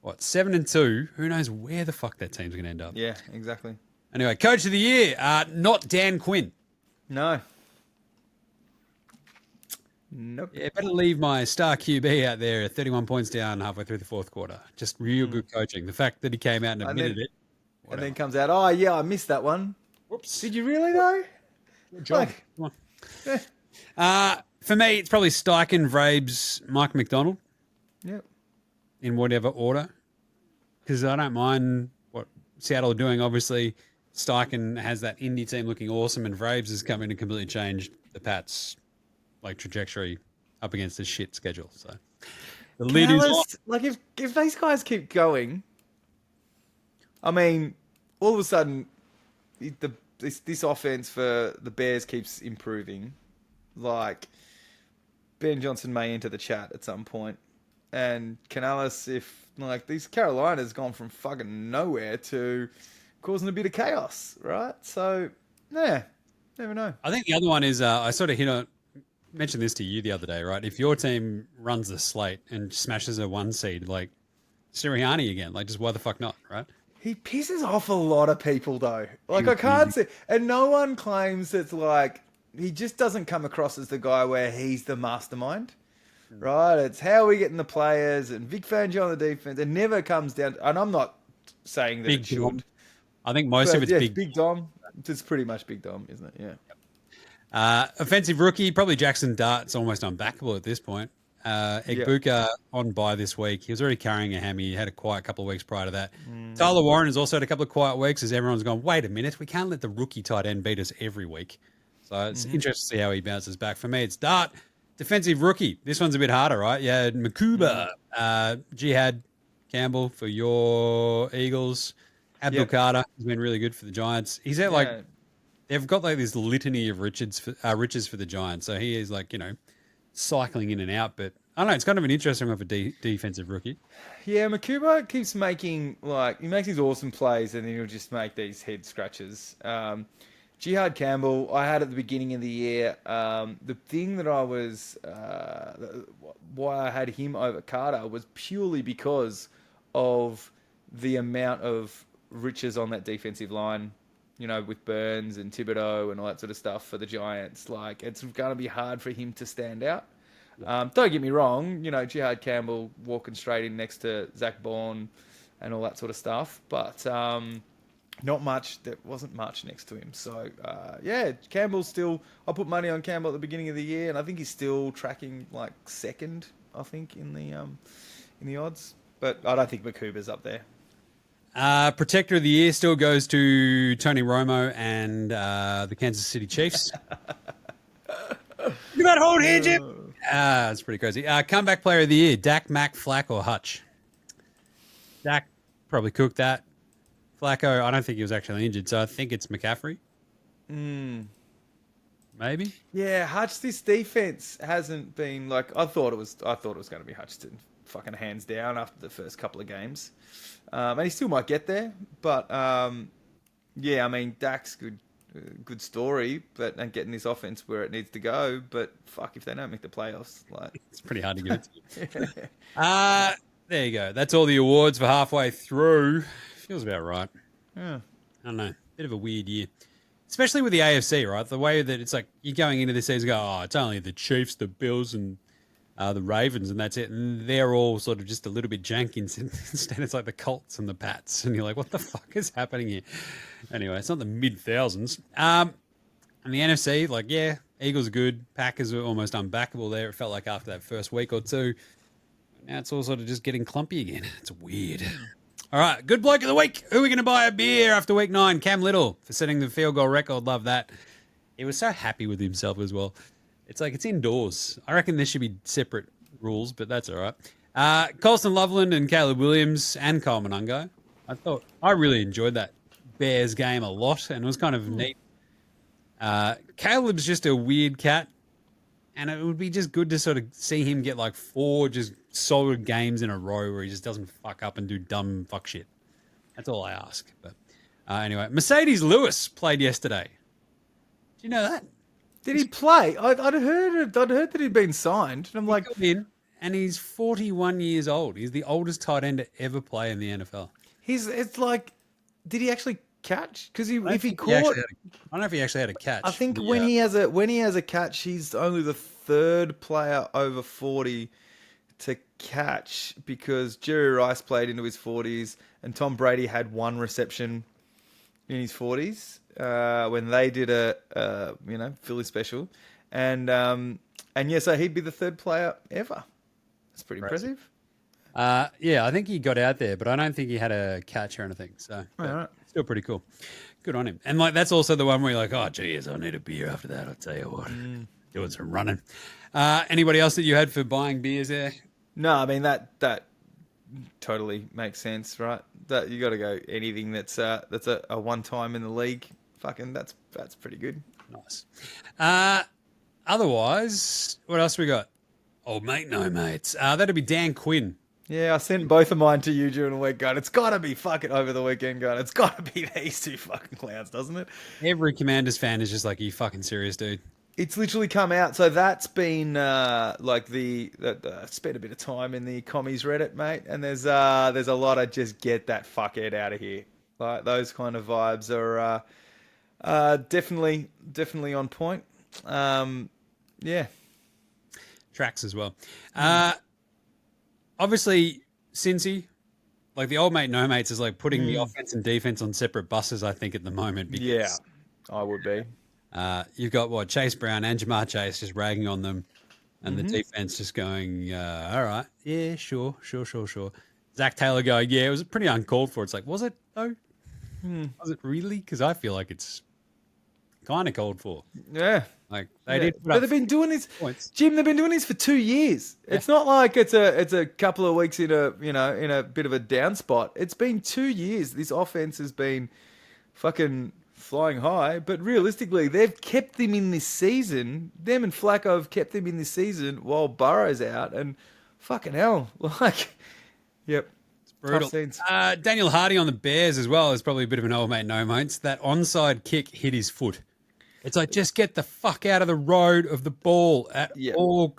7-2. Who knows where the fuck that team's going to end up? Yeah, exactly. Anyway, Coach of the Year, not Dan Quinn. No. Nope. Yeah, better leave my star QB out there at 31 points down halfway through the fourth quarter. Just real good coaching. The fact that he came out and admitted it. And then comes out, oh, yeah, I missed that one. Whoops. Did you really, though? Good job. Come on. For me, it's probably Steichen, Vrabes, Mike McDonald. Yep. In whatever order. Because I don't mind what Seattle are doing. Obviously, Steichen has that Indy team looking awesome, and Vrabes has come in and completely changed the Pats' trajectory up against this shit schedule. So the lid is on. Like if these guys keep going, I mean, all of a sudden, this offense for the Bears keeps improving. Like Ben Johnson may enter the chat at some point, and Canales, if like these Carolina's gone from fucking nowhere to causing a bit of chaos, right? So yeah, never know. I think the other one is I sort of mentioned this to you the other day, right? If your team runs the slate and smashes a 1 seed, like Sirianni again, like just why the fuck not, right? He pisses off a lot of people though. Like I can't see, and no one claims it's like he just doesn't come across as the guy where he's the mastermind, right? It's how we getting the players and Vic Fangio on the defense. It never comes down, and I'm not saying that it should. I think most of it's Big Dom. It's pretty much Big Dom, isn't it? Yeah. Offensive rookie, probably Jackson Dart's almost unbackable at this point. Egbuka on bye this week. He was already carrying a hammy. He had a quiet couple of weeks prior to that. Tyler Warren has also had a couple of quiet weeks as everyone's gone, wait a minute, we can't let the rookie tight end beat us every week. So it's interesting to see how he bounces back. For me, it's Dart. Defensive rookie. This one's a bit harder, right? Yeah, Makuba, Jihad Campbell for your Eagles. Abdul Carter has been really good for the Giants. He's at they've got like this litany of riches for the Giants. So he is cycling in and out. But I don't know. It's kind of an interesting one for defensive rookie. Yeah, Makuba keeps making he makes these awesome plays and then he'll just make these head scratches. Jihad Campbell, I had at the beginning of the year. The thing that I was why I had him over Carter was purely because of the amount of riches on that defensive line. With Burns and Thibodeau and all that sort of stuff for the Giants. Like, it's going to be hard for him to stand out. Don't get me wrong, Jihad Campbell walking straight in next to Zach Bourne and all that sort of stuff. But not much. There wasn't much next to him. So, Campbell's still... I put money on Campbell at the beginning of the year, and I think he's still tracking, second, I think, in the odds. But I don't think Makuba's up there. Protector of the year still goes to Tony Romo and the Kansas City Chiefs. You got hold here, Jim. That's pretty crazy. Comeback player of the year, Dak, Mac, Flack, or Hutch. Dak probably cooked that. Flacco, I don't think he was actually injured, so I think it's McCaffrey. Maybe. Yeah, Hutch. This defense hasn't been I thought it was going to be Hutchinson, fucking hands down after the first couple of games. And he still might get there, but Dak's good story, and getting this offense where it needs to go. But fuck, if they don't make the playoffs, it's pretty hard to give it to you. There you go. That's all the awards for halfway through. Feels about right. Yeah, I don't know. Bit of a weird year, especially with the AFC, right? The way that it's you're going into this season, it's only the Chiefs, the Bills, and the Ravens, and that's it. And they're all sort of just a little bit janky. Instead, it's like the Colts and the Pats, and you're like, what the fuck is happening here? Anyway, it's not the mid-thousands. And the NFC, like, yeah, Eagles are good. Packers are almost unbackable there. It felt like after that first week or two. Now it's all sort of just getting clumpy again. It's weird. All right, good bloke of the week. Who are we going to buy a beer after week 9? Cam Little for setting the field goal record. Love that. He was so happy with himself as well. It's like it's indoors. I reckon there should be separate rules, but that's all right. Colston Loveland and Caleb Williams and Cole Monungo. I really enjoyed that Bears game a lot, and it was kind of neat. Caleb's just a weird cat, and it would be just good to sort of see him get like 4 just solid games in a row where he just doesn't fuck up and do dumb fuck shit. That's all I ask. But anyway, Mercedes Lewis played yesterday. Do you know that? Did he play? I'd heard that he'd been signed. And I'm like, and he's 41 years old. He's the oldest tight end to ever play in the NFL. It's like, did he actually catch? Because if he caught, I don't know if he actually had a catch. I think when he has a catch, he's only the 3rd player over 40 to catch, because Jerry Rice played into his 40s and Tom Brady had 1 reception in his 40s when they did a Philly special, and yeah, so he'd be the 3rd player ever. That's pretty impressive. Yeah, I think he got out there, but I don't think he had a catch or anything. So right. Still pretty cool. Good on him. And like that's also the one where you're like, oh geez, I need a beer after that. I'll tell you what, doing some running. Anybody else that you had for buying beers there? No, I mean that totally makes sense, right? That you got to go anything that's a one time in the league. Fucking that's pretty good. Nice. Otherwise, what else we got? Old mate, no mates. That'd be Dan Quinn. Yeah, I sent both of mine to you during the week, God. It's got to be fucking over the weekend, God. It's got to be these 2 fucking clowns, doesn't it? Every Commanders fan is just like, are you fucking serious, dude? It's literally come out. So that's been like spent a bit of time in the commies Reddit, mate. And there's a lot of just get that fuckhead out of here. Like those kind of vibes are definitely on point. Yeah. Tracks as well. Obviously, Cincy, like the old mate, no mates, is like putting the offense and defense on separate buses, I think, at the moment. Because, yeah, I would be. You've got, Chase Brown and Jamar Chase just ragging on them, and the defense just going, all right, yeah, sure. Zach Taylor going, yeah, it was pretty uncalled for. It's like, was it, though? Was it really? Because I feel like it's kind of called for. Yeah. Like they did. But they've been doing this, points. Jim. They've been doing this for 2 years. Yeah. It's not like it's a couple of weeks in a bit of a down spot. It's been 2 years. This offense has been fucking flying high. But realistically, they've kept them in this season. Them and Flacco have kept them in this season while Burrow's out. And fucking hell, like, yep. Brutal. Daniel Hardy on the Bears as well is probably a bit of an old mate, no mates. That onside kick hit his foot. It's like, just get the fuck out of the road of the ball at all.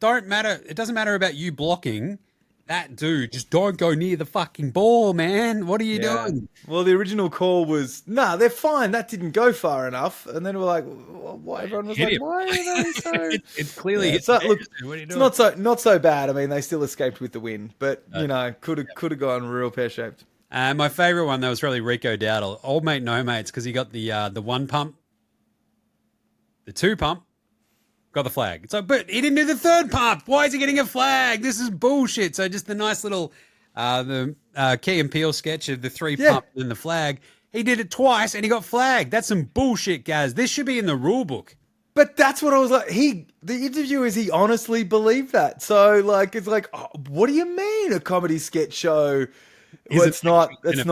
Don't matter. It doesn't matter about you blocking that dude. Just don't go near the fucking ball, man. What are you doing? Well, the original call was, nah, they're fine. That didn't go far enough. And then we're like, why? Everyone was like, why are they so? It's clearly. Yeah, so, look, what are you doing? It's not so bad. I mean, they still escaped with the win, but could have gone real pear shaped. My favorite one though was probably Rico Dowdle, old mate, no mates, because he got the 1 pump. The 2 pump, got the flag. So, but he didn't do the 3rd pump. Why is he getting a flag? This is bullshit. So just the nice little the Key and Peele sketch of the 3 pump and the flag. He did it twice and he got flagged. That's some bullshit, Gaz. This should be in the rule book. But that's what I was like. The interview is he honestly believed that. So like, it's like, oh, what do you mean a comedy sketch show? Well, it's not quite the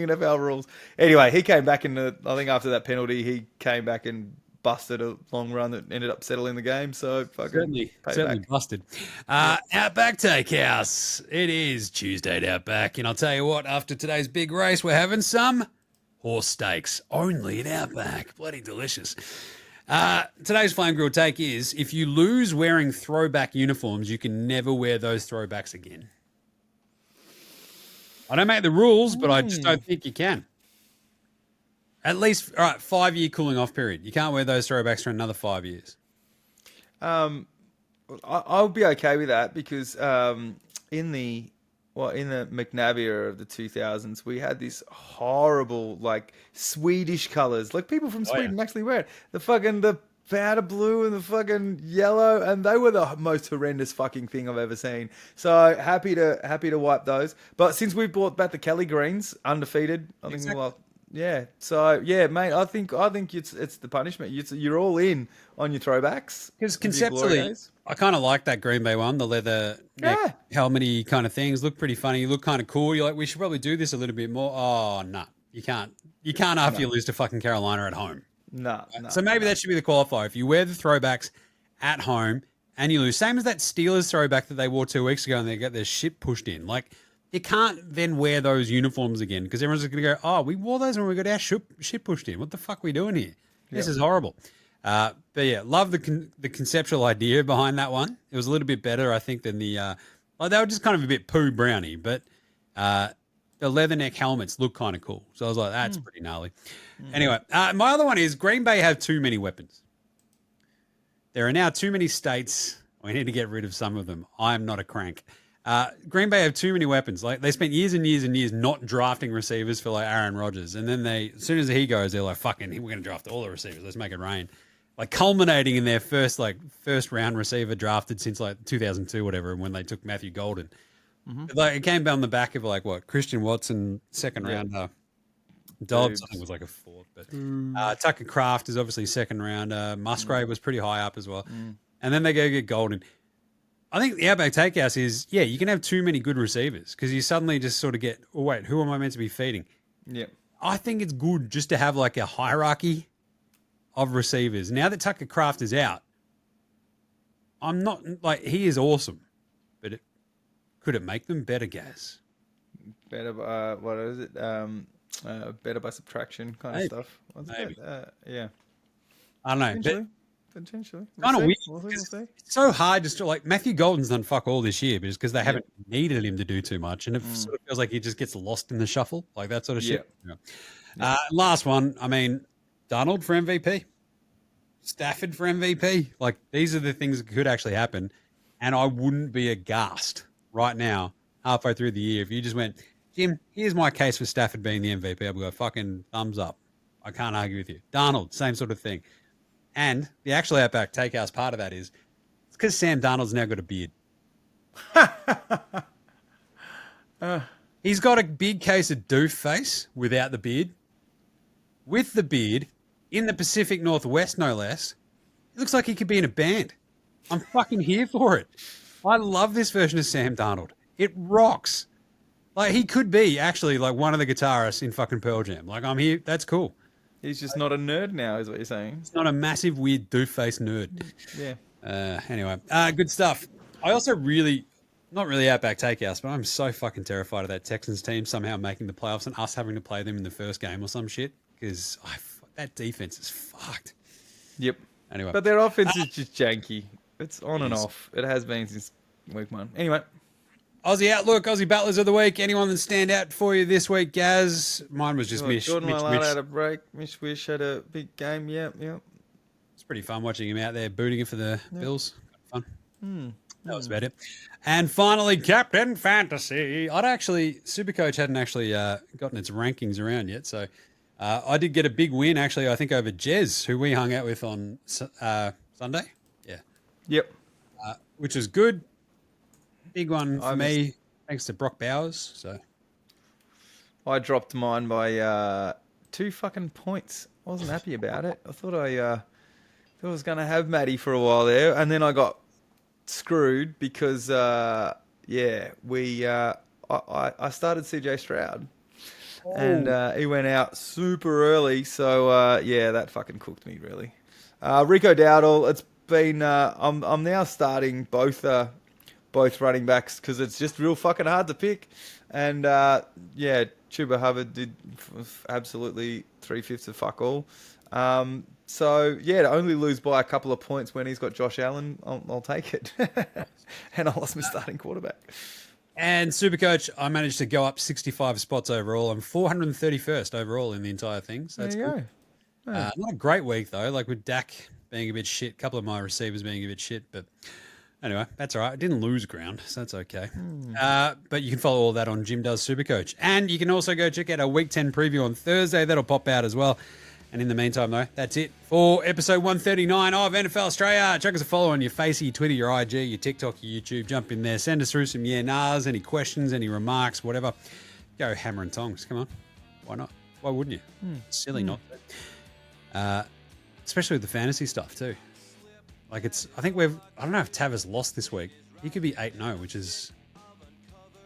NFL rules. Anyway, he came back I think after that penalty, he came back and busted a long run that ended up settling the game. So fucking certainly busted. Outback Takehouse. It is Tuesday at Outback, and I'll tell you what, after today's big race, we're having some horse steaks only at Outback. Bloody delicious. Today's Flame Grill take is, if you lose wearing throwback uniforms, you can never wear those throwbacks again. I don't make the rules, but I just don't think you can. At least, all right, 5-year cooling off period. You can't wear those throwbacks for another 5 years. I'll be okay with that because in the McNabb era of the 2000s, we had this horrible like Swedish colors. Like people from Sweden actually wear it. The powder blue and the fucking yellow, and they were the most horrendous fucking thing I've ever seen. So happy to wipe those. But since we brought back the Kelly greens, undefeated, I think yeah. So yeah, mate, I think it's the punishment. You're all in on your throwbacks because conceptually, I kind of like that Green Bay one, the leather neck helmety kind of things. Look pretty funny. You look kind of cool. You're like, we should probably do this a little bit more. Oh no, you can't. You can't after you lose to fucking Carolina at home. No. So maybe that should be the qualifier. If you wear the throwbacks at home and you lose, same as that Steelers throwback that they wore 2 weeks ago and they got their shit pushed in. Like, you can't then wear those uniforms again because everyone's just going to go, oh, we wore those when we got our shit pushed in. What the fuck are we doing here? This is horrible. But yeah, love the conceptual idea behind that one. It was a little bit better, I think, than the they were just kind of a bit poo brownie, but the leather neck helmets look kind of cool. So I was like, that's pretty gnarly. Anyway, my other one is Green Bay have too many weapons. There are now too many states. We need to get rid of some of them. I'm not a crank. Green Bay have too many weapons. Like they spent years and years and years not drafting receivers for like Aaron Rodgers, and then as soon as he goes, they're like, "Fucking, we're going to draft all the receivers. Let's make it rain." Like culminating in their first round receiver drafted since like 2002, whatever, when they took Matthew Golden. Like it came on the back of like what Christian Watson, second rounder. Dobbs, I think, was like a fourth, but Tucker Kraft is obviously second rounder. Musgrave was pretty high up as well, and then they go get Golden. I think the Outback Takehouse is, you can have too many good receivers because you suddenly just sort of get, oh, wait, who am I meant to be feeding? Yeah. I think it's good just to have like a hierarchy of receivers. Now that Tucker Kraft is out, I'm not like, he is awesome, but could it make them better, Gaz? Better, what is it? Better by subtraction kind of stuff. What's that? Yeah. I don't know. Potentially. Kind of weird. We'll see. It's so hard just to like Matthew Golden's done fuck all this year, but it's because they haven't needed him to do too much, and it sort of feels like he just gets lost in the shuffle, like that sort of shit. Yeah. Last one. I mean, Darnold for MVP, Stafford for MVP. Like these are the things that could actually happen, and I wouldn't be aghast right now, halfway through the year, if you just went, Jim, here's my case for Stafford being the MVP. I'll go fucking thumbs up. I can't argue with you. Darnold, same sort of thing. And the actual Outback Takehouse part of that is it's because Sam Darnold's now got a beard. He's got a big case of doof face without the beard. With the beard, in the Pacific Northwest, no less, it looks like he could be in a band. I'm fucking here for it. I love this version of Sam Darnold. It rocks. Like, he could be actually like one of the guitarists in fucking Pearl Jam. Like, I'm here. That's cool. He's just not a nerd now, is what you're saying. He's not a massive, weird, doof-faced nerd. Yeah. Anyway, good stuff. I also not really Outback Takehouse, but I'm so fucking terrified of that Texans team somehow making the playoffs and us having to play them in the first game or some shit because that defense is fucked. Yep. Anyway. But their offense is just janky. It's on and off. It has been since week one. Anyway. Aussie Outlook, Aussie Battlers of the Week. Anyone that stand out for you this week, Gaz? Mine was just Mitch. Jordan Mailata had a break. Mitch Wish had a big game. Yep. It's pretty fun watching him out there booting it for the Bills. Fun. That was about it. And finally, Captain Fantasy. Supercoach hadn't actually gotten its rankings around yet, so I did get a big win, actually, I think, over Jez, who we hung out with on Sunday. Yeah. Yep. Which was good. Big one for me, thanks to Brock Bowers. So I dropped mine by 2 fucking points. I wasn't happy about it. I thought I was going to have Matty for a while there, and then I got screwed because I started CJ Stroud, and he went out super early. So that fucking cooked me really. Rico Dowdle. It's been I'm now starting both running backs because it's just real fucking hard to pick. And Chuba Hubbard did absolutely 3/5 of fuck all. To only lose by a couple of points when he's got Josh Allen, I'll take it. And I lost my starting quarterback. And Supercoach, I managed to go up 65 spots overall. I'm 431st overall in the entire thing. So that's cool. Not a great week though, like with Dak being a bit shit, a couple of my receivers being a bit shit, but Anyway, that's all right. I didn't lose ground, so that's okay. But you can follow all that on Jim Does Supercoach. And you can also go check out our Week 10 preview on Thursday. That'll pop out as well. And in the meantime, though, that's it for episode 139 of NFL Straya. Chuck us a follow on your Facey, your Twitter, your IG, your TikTok, your YouTube. Jump in there. Send us through some nahs, any questions, any remarks, whatever. Go hammer and tongs. Come on. Why not? Why wouldn't you? Silly not to. Especially with the fantasy stuff, too. Like I don't know if Tavis lost this week. He could be 8-0, which is,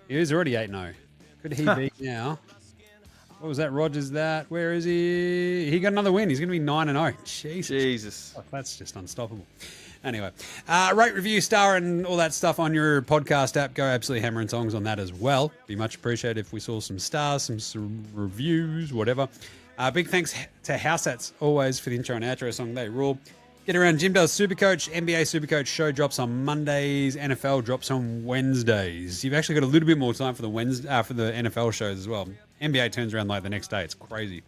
he is already 8-0. Could he be now? What was that? Rogers that? Where is he? He got another win. He's going to be 9-0. Jesus. Oh, that's just unstoppable. Anyway, rate, review, star, and all that stuff on your podcast app. Go absolutely hammer and tongs on that as well. Be much appreciated if we saw some stars, some reviews, whatever. Big thanks to Househats always for the intro and outro song. They rule. Get around. Jim Does Supercoach. NBA Supercoach show drops on Mondays. NFL drops on Wednesdays. You've actually got a little bit more time for the NFL shows as well. NBA turns around like the next day. It's crazy.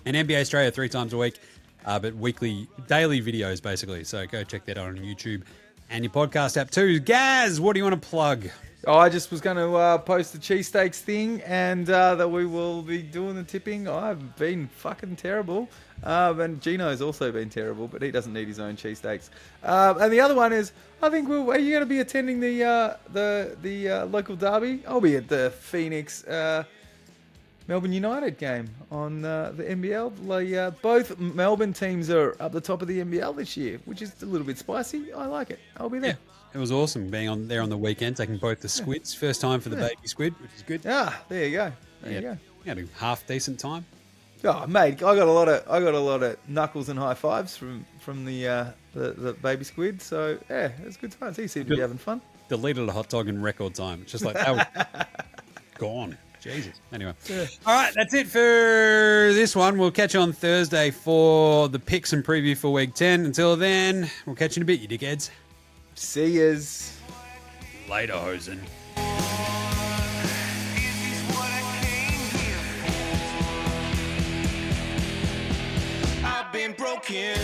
And NBA Straya 3 times a week, but daily videos basically. So go check that out on YouTube and your podcast app too. Gaz, what do you want to plug? Oh, I just was going to post the cheesesteaks thing and that we will be doing the tipping. I've been fucking terrible. And Gino's also been terrible, but he doesn't need his own cheesesteaks. And the other one is, I think, are you going to be attending the local derby? I'll be at the Phoenix Melbourne United game on the NBL. Both Melbourne teams are up the top of the NBL this year, which is a little bit spicy. I like it. I'll be there. Yeah. It was awesome being on there on the weekend, taking both the squids. First time for the baby squid, which is good. Ah, there you go. There you go. You had a half decent time. Oh, mate, I got a lot of knuckles and high fives from the baby squid. So yeah, it was good times. He seemed to be having fun. Deleted a hot dog in record time. It's just like that was gone. Jesus. Anyway. Yeah. All right, that's it for this one. We'll catch you on Thursday for the picks and preview for Week 10. Until then, we'll catch you in a bit, you dickheads. See yous. Later, hosen. I've been broken.